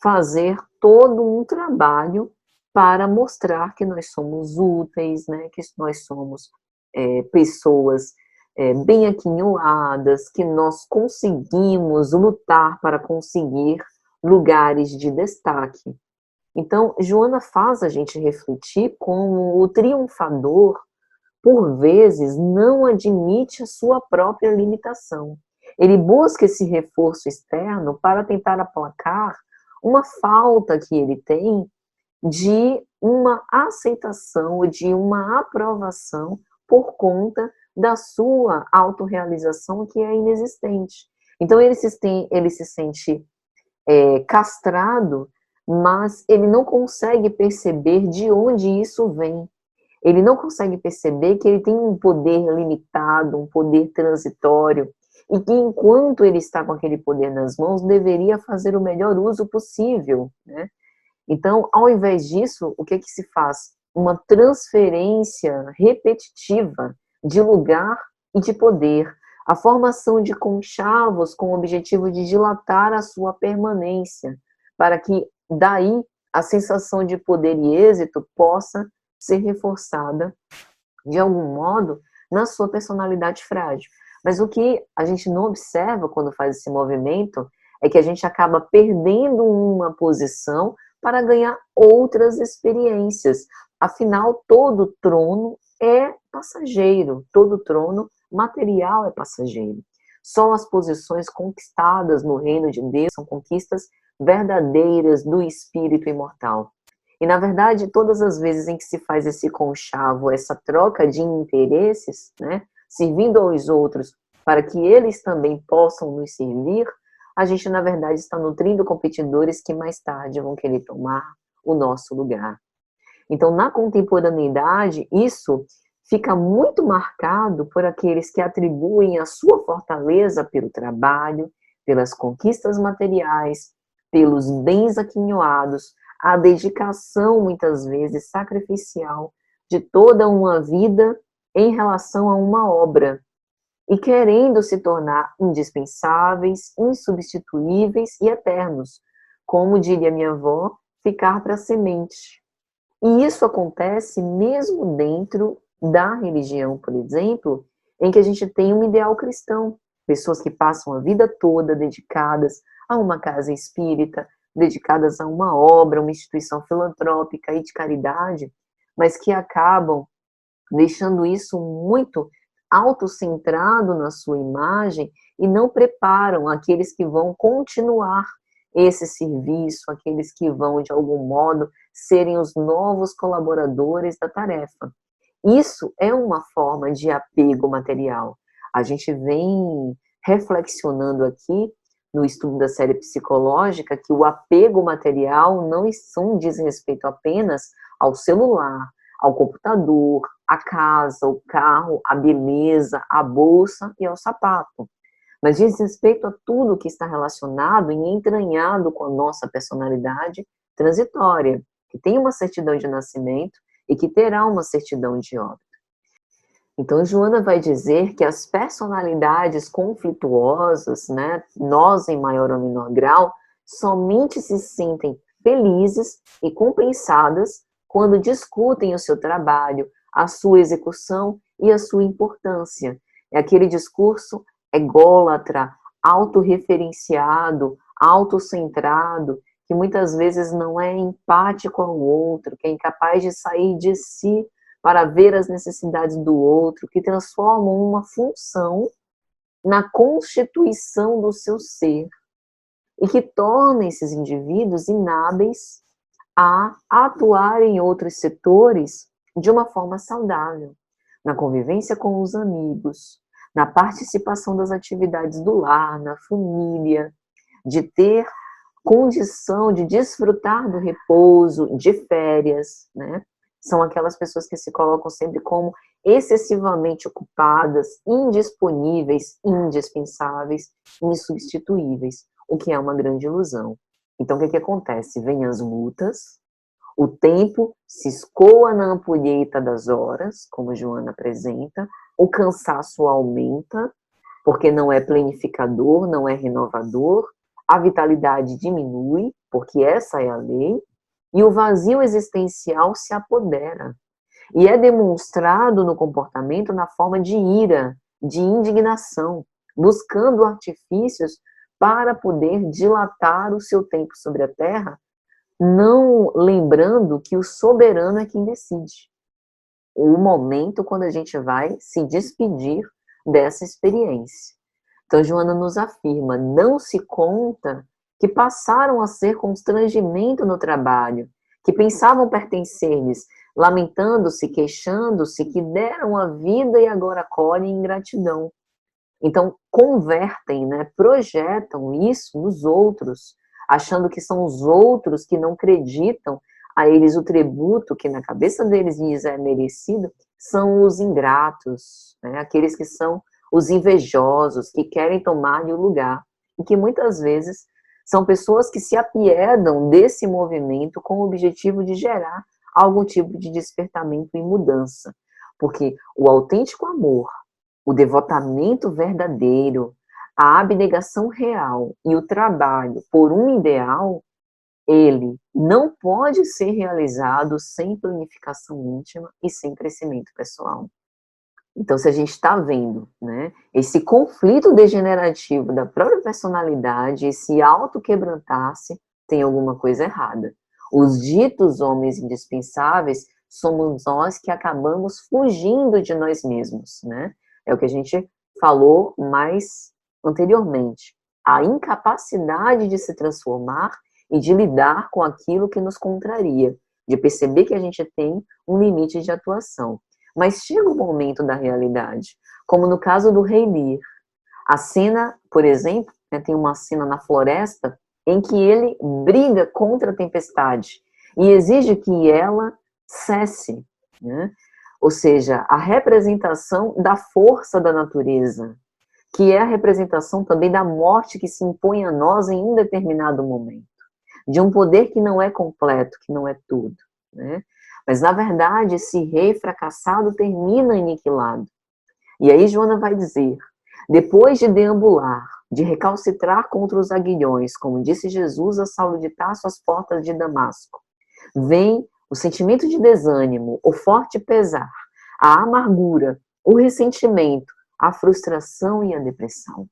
fazer todo um trabalho para mostrar que nós somos úteis, né? Que nós somos pessoas bem aquinhoadas, que nós conseguimos lutar para conseguir lugares de destaque. Então, Joana faz a gente refletir como o triunfador, por vezes, não admite a sua própria limitação. Ele busca esse reforço externo para tentar aplacar uma falta que ele tem de uma aceitação, de uma aprovação por conta da sua autorrealização que é inexistente. Então ele se sente castrado, mas ele não consegue perceber de onde isso vem. Ele não consegue perceber que ele tem um poder limitado, um poder transitório, e que enquanto ele está com aquele poder nas mãos, deveria fazer o melhor uso possível, né? Então, ao invés disso, o que que se faz? Uma transferência repetitiva de lugar e de poder, a formação de conchavos com o objetivo de dilatar a sua permanência, para que daí a sensação de poder e êxito possa ser reforçada de algum modo na sua personalidade frágil. Mas o que a gente não observa quando faz esse movimento é que a gente acaba perdendo uma posição para ganhar outras experiências. Afinal, todo trono é passageiro, todo trono material é passageiro. Só as posições conquistadas no reino de Deus são conquistas verdadeiras do espírito imortal. E, na verdade, todas as vezes em que se faz esse conchavo, essa troca de interesses, né, servindo aos outros para que eles também possam nos servir, a gente, na verdade, está nutrindo competidores que mais tarde vão querer tomar o nosso lugar. Então, na contemporaneidade, isso fica muito marcado por aqueles que atribuem a sua fortaleza pelo trabalho, pelas conquistas materiais, pelos bens aquinhoados, a dedicação, muitas vezes, sacrificial de toda uma vida em relação a uma obra, e querendo se tornar indispensáveis, insubstituíveis e eternos, como diria minha avó, ficar para a semente. E isso acontece mesmo dentro da religião, por exemplo, em que a gente tem um ideal cristão, pessoas que passam a vida toda dedicadas a uma casa espírita, dedicadas a uma obra, uma instituição filantrópica e de caridade, mas que acabam deixando isso muito autocentrado na sua imagem e não preparam aqueles que vão continuar esse serviço, aqueles que vão, de algum modo, serem os novos colaboradores da tarefa. Isso é uma forma de apego material. A gente vem reflexionando aqui no estudo da série psicológica que o apego material não diz respeito apenas ao celular, ao computador, à casa, ao carro, à beleza, à bolsa e ao sapato. Mas diz respeito a tudo que está relacionado e entranhado com a nossa personalidade transitória, que tem uma certidão de nascimento e que terá uma certidão de óbito. Então, Joana vai dizer que as personalidades conflituosas, né, nós em maior ou menor grau, somente se sentem felizes e compensadas quando discutem o seu trabalho, a sua execução e a sua importância. É aquele discurso ególatra, autorreferenciado, autocentrado, que muitas vezes não é empático ao outro, que é incapaz de sair de si para ver as necessidades do outro, que transformam uma função na constituição do seu ser e que torna esses indivíduos inábeis a atuar em outros setores de uma forma saudável, na convivência com os amigos, na participação das atividades do lar, na família, de ter condição de desfrutar do repouso, de férias, né? São aquelas pessoas que se colocam sempre como excessivamente ocupadas, indisponíveis, indispensáveis, insubstituíveis, o que é uma grande ilusão. Então, o que acontece? Vêm as lutas, o tempo se escoa na ampulheta das horas, como Joana apresenta, o cansaço aumenta, porque não é planificador, não é renovador, a vitalidade diminui, porque essa é a lei, e o vazio existencial se apodera. E é demonstrado no comportamento na forma de ira, de indignação, buscando artifícios para poder dilatar o seu tempo sobre a Terra, não lembrando que o soberano é quem decide. O momento quando a gente vai se despedir dessa experiência. Então, Joana nos afirma, não se conta que passaram a ser constrangimento no trabalho, que pensavam pertencer-lhes, lamentando-se, queixando-se, que deram a vida e agora colhem ingratidão. Então, convertem, né, projetam isso nos outros, achando que são os outros que não acreditam a eles o tributo que na cabeça deles lhes é merecido, são os ingratos, né, aqueles que são os invejosos, que querem tomar-lhe o lugar, e que muitas vezes são pessoas que se apiedam desse movimento com o objetivo de gerar algum tipo de despertamento e mudança, porque o autêntico amor, o devotamento verdadeiro, a abnegação real e o trabalho por um ideal, ele não pode ser realizado sem planificação íntima e sem crescimento pessoal. Então, se a gente está vendo, né, esse conflito degenerativo da própria personalidade, esse auto-quebrantar-se, tem alguma coisa errada. Os ditos homens indispensáveis somos nós que acabamos fugindo de nós mesmos, né? É o que a gente falou mais anteriormente. A incapacidade de se transformar e de lidar com aquilo que nos contraria, de perceber que a gente tem um limite de atuação. Mas chega o momento da realidade, como no caso do Rei Lear. A cena, por exemplo, né, tem uma cena na floresta em que ele briga contra a tempestade e exige que ela cesse, né? Ou seja, a representação da força da natureza, que é a representação também da morte que se impõe a nós em um determinado momento, de um poder que não é completo, que não é tudo, né? Mas, na verdade, esse rei fracassado termina aniquilado. E aí Joana vai dizer, depois de deambular, de recalcitrar contra os aguilhões, como disse Jesus a Saulo de Tarso às portas de Damasco, vem o sentimento de desânimo, o forte pesar, a amargura, o ressentimento, a frustração e a depressão.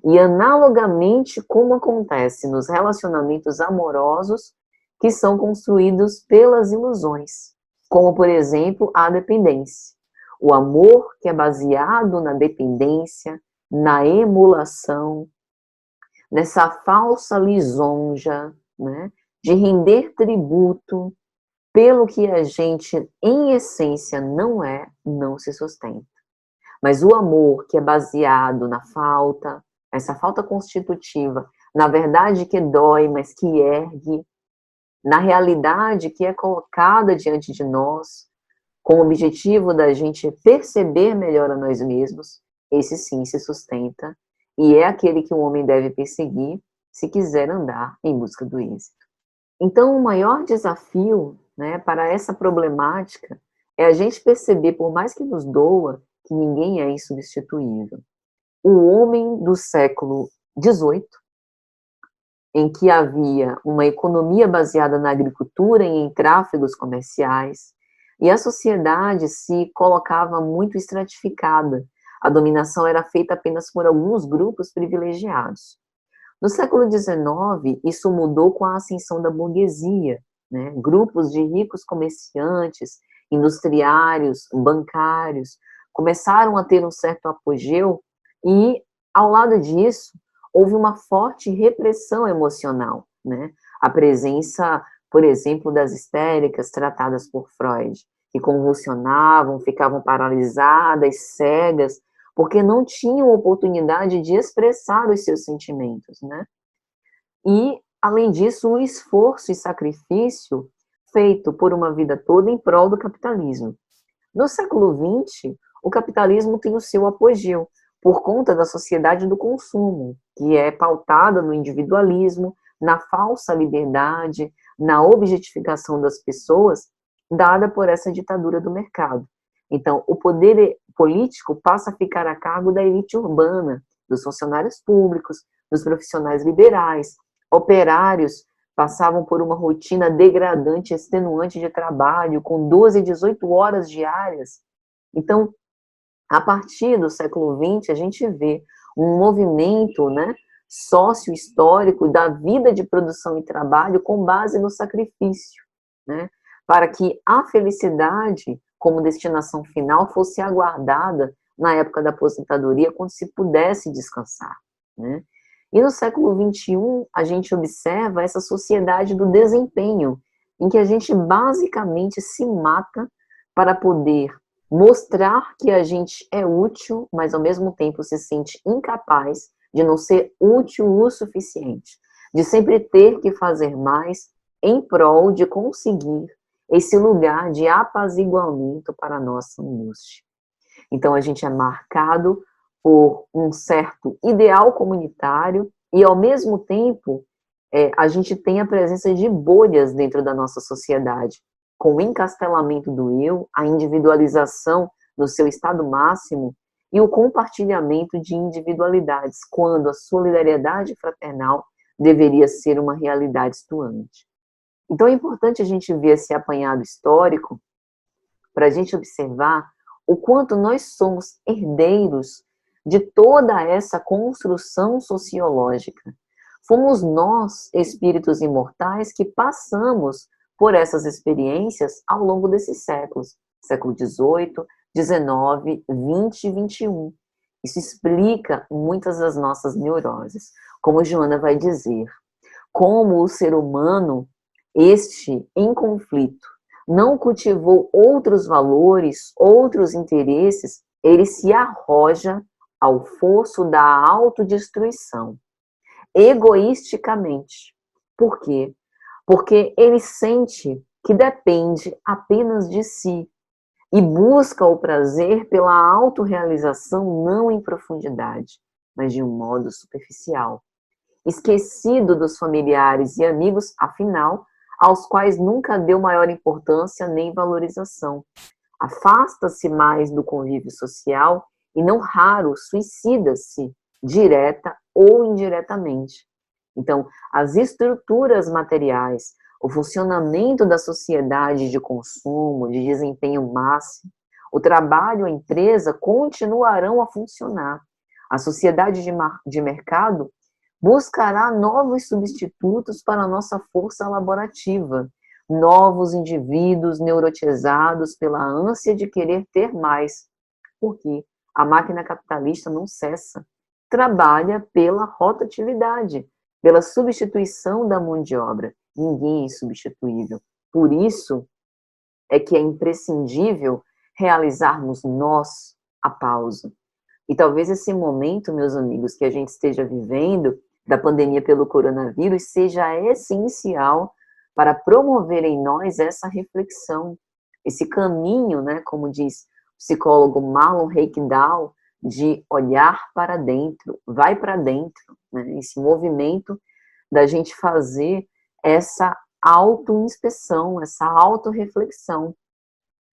E analogamente como acontece nos relacionamentos amorosos que são construídos pelas ilusões, como, por exemplo, a dependência. O amor que é baseado na dependência, na emulação, nessa falsa lisonja, né, de render tributo pelo que a gente, em essência, não é, não se sustenta. Mas o amor que é baseado na falta, essa falta constitutiva, na verdade que dói, mas que ergue, na realidade que é colocada diante de nós, com o objetivo da gente perceber melhor a nós mesmos, esse sim se sustenta, e é aquele que o homem deve perseguir se quiser andar em busca do êxito. Então, o maior desafio, né, para essa problemática é a gente perceber, por mais que nos doa, que ninguém é insubstituível. O homem do século XVIII, em que havia uma economia baseada na agricultura e em tráfegos comerciais, e a sociedade se colocava muito estratificada. A dominação era feita apenas por alguns grupos privilegiados. No século XIX, isso mudou com a ascensão da burguesia, né? Grupos de ricos comerciantes, industriários, bancários, começaram a ter um certo apogeu e, ao lado disso, houve uma forte repressão emocional, né? A presença, por exemplo, das histéricas tratadas por Freud, que convulsionavam, ficavam paralisadas, cegas, porque não tinham oportunidade de expressar os seus sentimentos, né? E, além disso, o esforço e sacrifício feito por uma vida toda em prol do capitalismo. No século XX, o capitalismo tem o seu apogeu, por conta da sociedade do consumo, que é pautada no individualismo, na falsa liberdade, na objetificação das pessoas, dada por essa ditadura do mercado. Então, o poder político passa a ficar a cargo da elite urbana, dos funcionários públicos, dos profissionais liberais, operários passavam por uma rotina degradante, extenuante de trabalho, com 12, 18 horas diárias. Então, a partir do século XX, a gente vê um movimento, né, sócio-histórico da vida de produção e trabalho com base no sacrifício, né? Para que a felicidade como destinação final fosse aguardada na época da aposentadoria, quando se pudesse descansar, né? E no século XXI, a gente observa essa sociedade do desempenho, em que a gente basicamente se mata para poder mostrar que a gente é útil, mas ao mesmo tempo se sente incapaz de não ser útil o suficiente, de sempre ter que fazer mais em prol de conseguir esse lugar de apaziguamento para a nossa angústia. Então, a gente é marcado por um certo ideal comunitário e, ao mesmo tempo, a gente tem a presença de bolhas dentro da nossa sociedade, com o encastelamento do eu, a individualização no seu estado máximo e o compartilhamento de individualidades, quando a solidariedade fraternal deveria ser uma realidade atuante. Então, é importante a gente ver esse apanhado histórico para a gente observar o quanto nós somos herdeiros de toda essa construção sociológica. Fomos nós, espíritos imortais, que passamos por essas experiências ao longo desses séculos, século XVIII, XIX, XX e XXI. Isso explica muitas das nossas neuroses. Como Joana vai dizer, como o ser humano, este em conflito, não cultivou outros valores, outros interesses, ele se arroja ao fosso da autodestruição, egoisticamente. Por quê? Porque ele sente que depende apenas de si e busca o prazer pela autorrealização não em profundidade, mas de um modo superficial, esquecido dos familiares e amigos, afinal, aos quais nunca deu maior importância nem valorização. Afasta-se mais do convívio social e, não raro, suicida-se, direta ou indiretamente. Então, as estruturas materiais, o funcionamento da sociedade de consumo, de desempenho máximo, o trabalho, a empresa continuarão a funcionar. A sociedade de mercado buscará novos substitutos para a nossa força laborativa, novos indivíduos neurotizados pela ânsia de querer ter mais, porque a máquina capitalista não cessa, trabalha pela rotatividade, pela substituição da mão de obra. Ninguém é insubstituível. Por isso é que é imprescindível realizarmos nós a pausa. E talvez esse momento, meus amigos, que a gente esteja vivendo, da pandemia pelo coronavírus, seja essencial para promover em nós essa reflexão, esse caminho, né, como diz o psicólogo Marlon Reikdal, de olhar para dentro, vai para dentro, né, esse movimento da gente fazer essa autoinspeção, essa autorreflexão.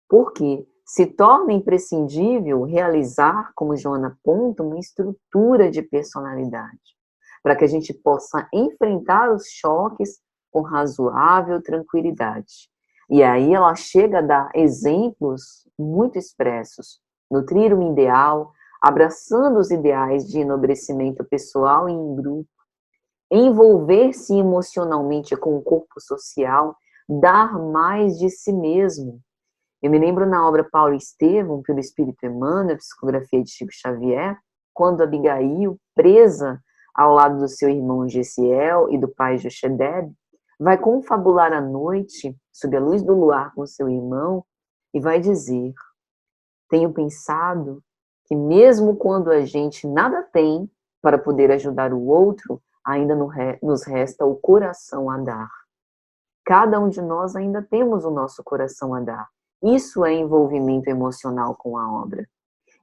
Por quê? Se torna imprescindível realizar, como Joana aponta, uma estrutura de personalidade, para que a gente possa enfrentar os choques com razoável tranquilidade. E aí ela chega a dar exemplos muito expressos, nutrir um ideal, abraçando os ideais de enobrecimento pessoal e em grupo, envolver-se emocionalmente com o corpo social, dar mais de si mesmo. Eu me lembro na obra Paulo e Estevão, pelo Espírito Emmanuel, psicografia de Chico Xavier, quando Abigail, presa ao lado do seu irmão Gessiel e do pai Jochebed, vai confabular à noite, sob a luz do luar com seu irmão, e vai dizer: tenho pensado que mesmo quando a gente nada tem para poder ajudar o outro, ainda nos resta o coração a dar. Cada um de nós ainda temos o nosso coração a dar. Isso é envolvimento emocional com a obra.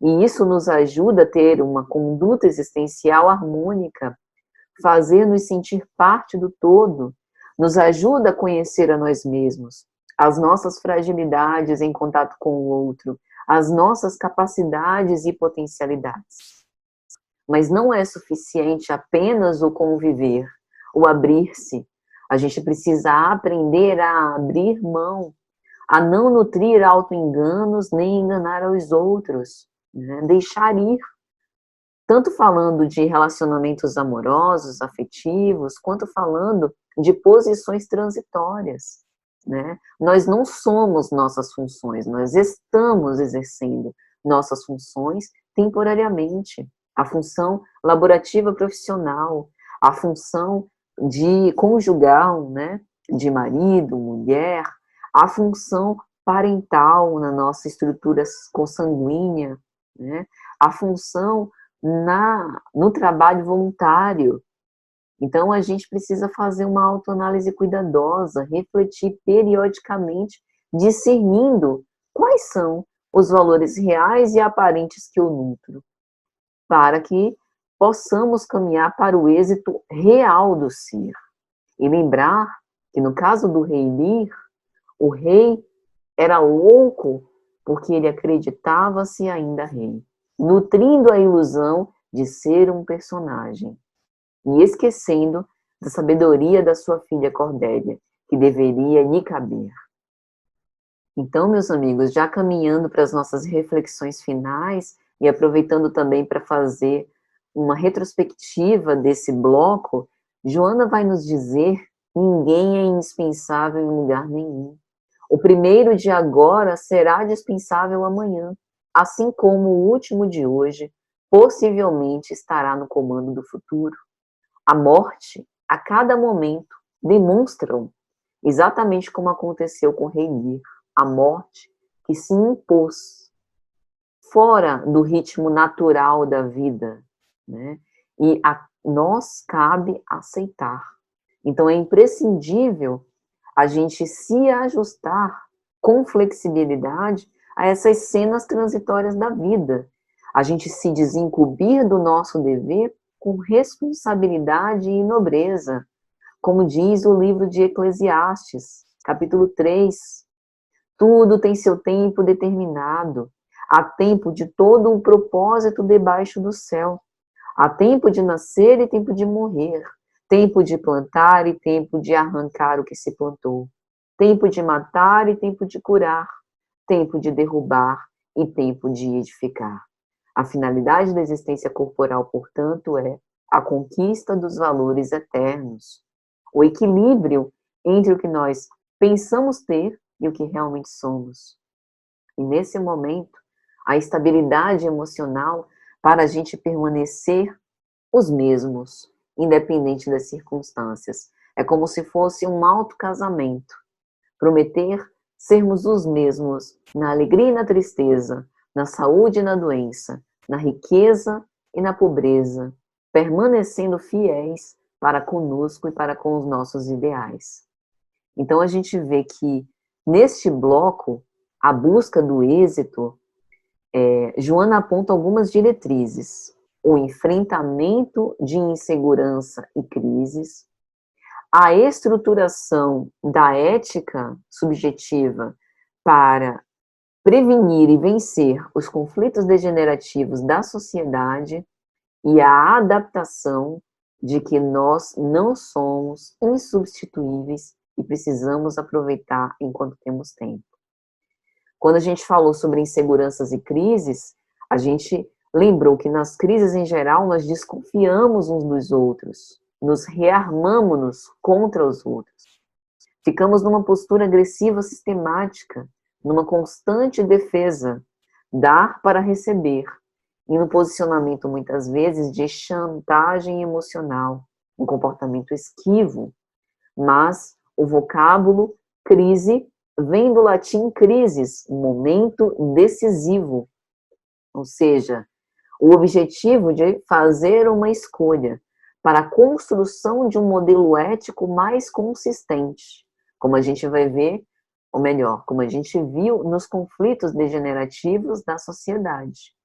E isso nos ajuda a ter uma conduta existencial harmônica, fazer-nos sentir parte do todo, nos ajuda a conhecer a nós mesmos, as nossas fragilidades em contato com o outro, as nossas capacidades e potencialidades. Mas não é suficiente apenas o conviver, o abrir-se. A gente precisa aprender a abrir mão, a não nutrir auto-enganos nem enganar aos outros, né? Deixar ir. tanto falando de relacionamentos amorosos, afetivos, quanto falando de posições transitórias, né? Nós não somos nossas funções, nós estamos exercendo nossas funções temporariamente. A função laborativa profissional, a função de conjugal, né? De marido, mulher, a função parental na nossa estrutura consanguínea, né? A função no trabalho voluntário. Então, a gente precisa fazer uma autoanálise cuidadosa, refletir periodicamente, discernindo quais são os valores reais e aparentes que eu nutro, para que possamos caminhar para o êxito real do ser. E lembrar que no caso do rei Lear, o rei era louco porque ele acreditava-se ainda rei, nutrindo a ilusão de ser um personagem e esquecendo da sabedoria da sua filha Cordélia, que deveria lhe caber. Então, meus amigos, já caminhando para as nossas reflexões finais e aproveitando também para fazer uma retrospectiva desse bloco, Joana vai nos dizer: ninguém é indispensável em lugar nenhum. O primeiro de agora será dispensável amanhã, assim como o último de hoje possivelmente estará no comando do futuro. A morte, a cada momento, demonstram exatamente como aconteceu com o rei Lear, a morte que se impôs fora do ritmo natural da vida, né? E a nós cabe aceitar. Então é imprescindível a gente se ajustar com flexibilidade a essas cenas transitórias da vida. A gente se desincumbir do nosso dever com responsabilidade e nobreza, como diz o livro de Eclesiastes, capítulo 3. Tudo tem seu tempo determinado. Há tempo de todo o propósito debaixo do céu. Há tempo de nascer e tempo de morrer. Tempo de plantar e tempo de arrancar o que se plantou. Tempo de matar e tempo de curar. Tempo de derrubar e tempo de edificar. A finalidade da existência corporal, portanto, é a conquista dos valores eternos. O equilíbrio entre o que nós pensamos ter e o que realmente somos. E nesse momento, a estabilidade emocional para a gente permanecer os mesmos, independente das circunstâncias. É como se fosse um autocasamento. Prometer sermos os mesmos na alegria e na tristeza, na saúde e na doença, na riqueza e na pobreza, permanecendo fiéis para conosco e para com os nossos ideais. Então a gente vê que neste bloco, a busca do êxito, Joana aponta algumas diretrizes: o enfrentamento de insegurança e crises, a estruturação da ética subjetiva para prevenir e vencer os conflitos degenerativos da sociedade e a adaptação de que nós não somos insubstituíveis e precisamos aproveitar enquanto temos tempo. Quando a gente falou sobre inseguranças e crises, a gente lembrou que nas crises em geral nós desconfiamos uns dos outros, nos rearmamos contra os outros. Ficamos numa postura agressiva sistemática, numa constante defesa, dar para receber, e no posicionamento muitas vezes de chantagem emocional, um comportamento esquivo. Mas o vocábulo crise vem do latim crisis, momento decisivo, ou seja, o objetivo de fazer uma escolha para a construção de um modelo ético mais consistente, como a gente vai ver, ou melhor, como a gente viu nos conflitos degenerativos da sociedade.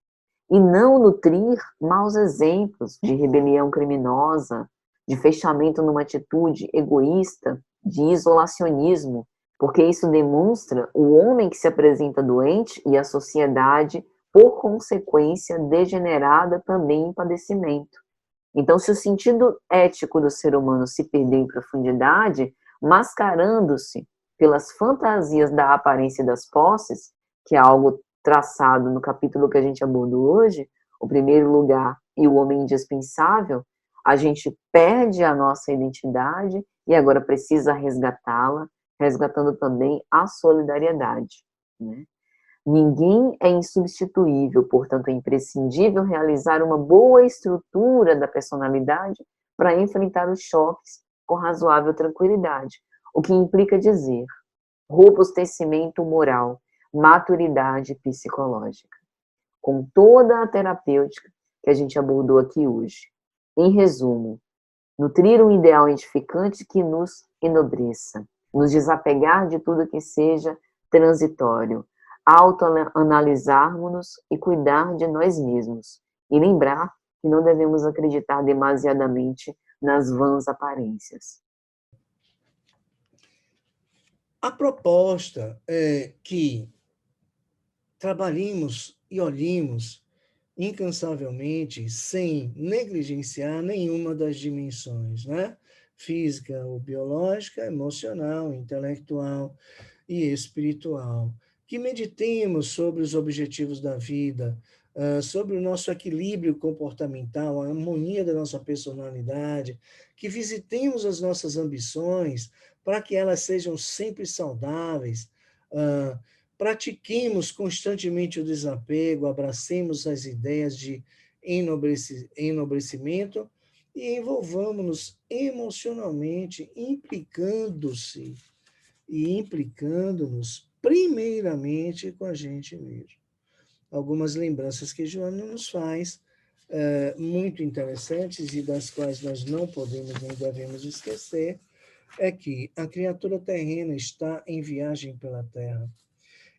E não nutrir maus exemplos de rebelião criminosa, de fechamento numa atitude egoísta, de isolacionismo, porque isso demonstra o homem que se apresenta doente e a sociedade, por consequência, degenerada também em padecimento. Então, se o sentido ético do ser humano se perder em profundidade, mascarando-se pelas fantasias da aparência das posses, que é algo traçado no capítulo que a gente abordou hoje, o primeiro lugar e o homem indispensável, a gente perde a nossa identidade e agora precisa resgatá-la, resgatando também a solidariedade, né? Ninguém é insubstituível, portanto é imprescindível realizar uma boa estrutura da personalidade para enfrentar os choques com razoável tranquilidade, o que implica dizer robustecimento moral, maturidade psicológica, com toda a terapêutica que a gente abordou aqui hoje. Em resumo, nutrir um ideal edificante que nos enobreça, nos desapegar de tudo que seja transitório, autoanalisarmos-nos e cuidar de nós mesmos, e lembrar que não devemos acreditar demasiadamente nas vãs aparências. A proposta é que trabalhemos e olhemos incansavelmente, sem negligenciar nenhuma das dimensões, né? Física ou biológica, emocional, intelectual e espiritual. Que meditemos sobre os objetivos da vida, sobre o nosso equilíbrio comportamental, a harmonia da nossa personalidade, que visitemos as nossas ambições para que elas sejam sempre saudáveis, pratiquemos constantemente o desapego, abracemos as ideias de enobrecimento e envolvamos-nos emocionalmente, implicando-nos primeiramente com a gente mesmo. Algumas lembranças que Joana nos faz, muito interessantes e das quais nós não podemos nem devemos esquecer, é que a criatura terrena está em viagem pela Terra.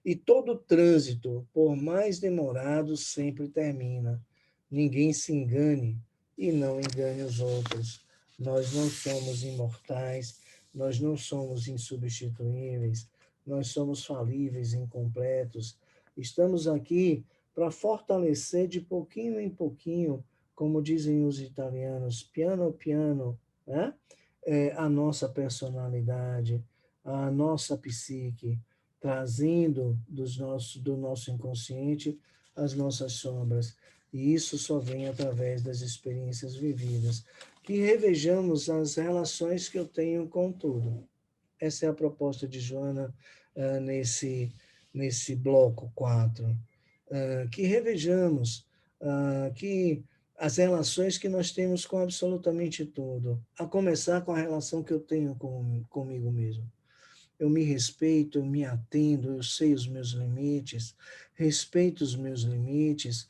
E todo trânsito, por mais demorado, sempre termina. Ninguém se engane e não engane os outros. Nós não somos imortais, nós não somos insubstituíveis, nós somos falíveis, incompletos. Estamos aqui para fortalecer de pouquinho em pouquinho, como dizem os italianos, piano piano, né? A nossa personalidade, a nossa psique, trazendo do nosso inconsciente as nossas sombras. E isso só vem através das experiências vividas. Que revejamos as relações que eu tenho com tudo. Essa é a proposta de Joana nesse bloco 4. Que revejamos que as relações que nós temos com absolutamente tudo, a começar com a relação que eu tenho comigo mesmo. Eu me respeito, eu me atendo, eu sei os meus limites, respeito os meus limites,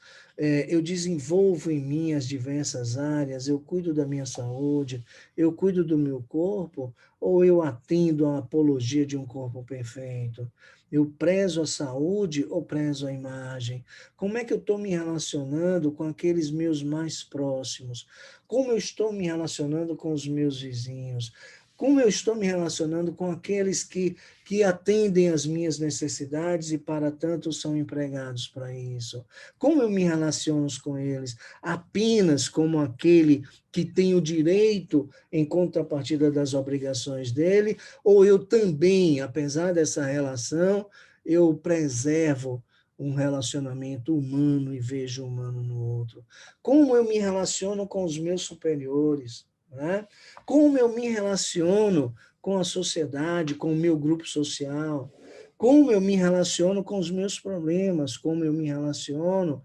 eu desenvolvo em mim as diversas áreas, eu cuido da minha saúde, eu cuido do meu corpo, ou eu atendo à apologia de um corpo perfeito? Eu prezo a saúde ou prezo a imagem? Como é que eu estou me relacionando com aqueles meus mais próximos? Como eu estou me relacionando com os meus vizinhos? Como eu estou me relacionando com aqueles que atendem às minhas necessidades e, para tanto, são empregados para isso? Como eu me relaciono com eles? Apenas como aquele que tem o direito em contrapartida das obrigações dele? Ou eu também, apesar dessa relação, eu preservo um relacionamento humano e vejo o humano no outro? Como eu me relaciono com os meus superiores? Né? Como eu me relaciono com a sociedade, com o meu grupo social? Como eu me relaciono com os meus problemas? Como eu me relaciono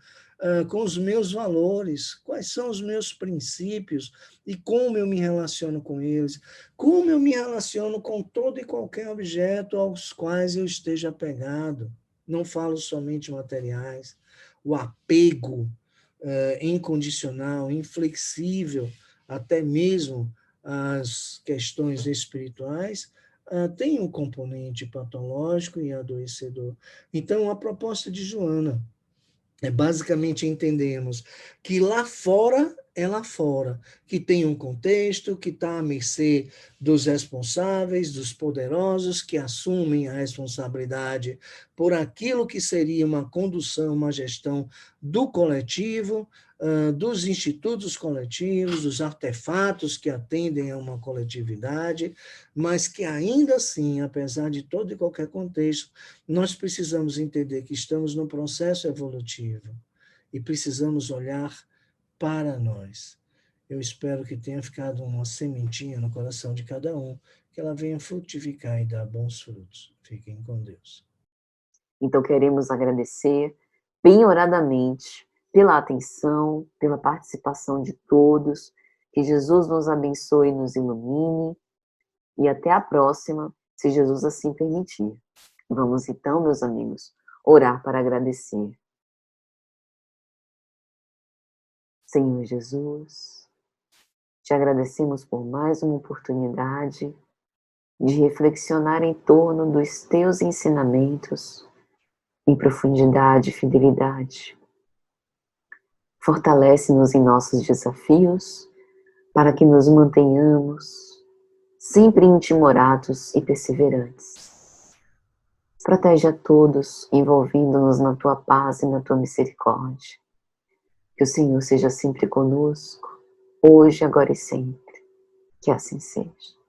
com os meus valores? Quais são os meus princípios e como eu me relaciono com eles? Como eu me relaciono com todo e qualquer objeto aos quais eu esteja apegado? Não falo somente materiais. O apego incondicional, inflexível, até mesmo as questões espirituais, tem um componente patológico e adoecedor. Então, a proposta de Joana é basicamente entendermos que lá fora é lá fora, que tem um contexto, que está à mercê dos responsáveis, dos poderosos, que assumem a responsabilidade por aquilo que seria uma condução, uma gestão do coletivo, dos institutos coletivos, dos artefatos que atendem a uma coletividade, mas que ainda assim, apesar de todo e qualquer contexto, nós precisamos entender que estamos num processo evolutivo e precisamos olhar para nós. Eu espero que tenha ficado uma sementinha no coração de cada um, que ela venha frutificar e dar bons frutos. Fiquem com Deus. Então queremos agradecer bem oradamente pela atenção, pela participação de todos, que Jesus nos abençoe e nos ilumine, e até a próxima, se Jesus assim permitir. Vamos então, meus amigos, orar para agradecer. Senhor Jesus, te agradecemos por mais uma oportunidade de reflexionar em torno dos teus ensinamentos em profundidade e fidelidade. Fortalece-nos em nossos desafios para que nos mantenhamos sempre intimorados e perseverantes. Protege a todos, envolvendo-nos na tua paz e na tua misericórdia. Que o Senhor seja sempre conosco, hoje, agora e sempre. Que assim seja.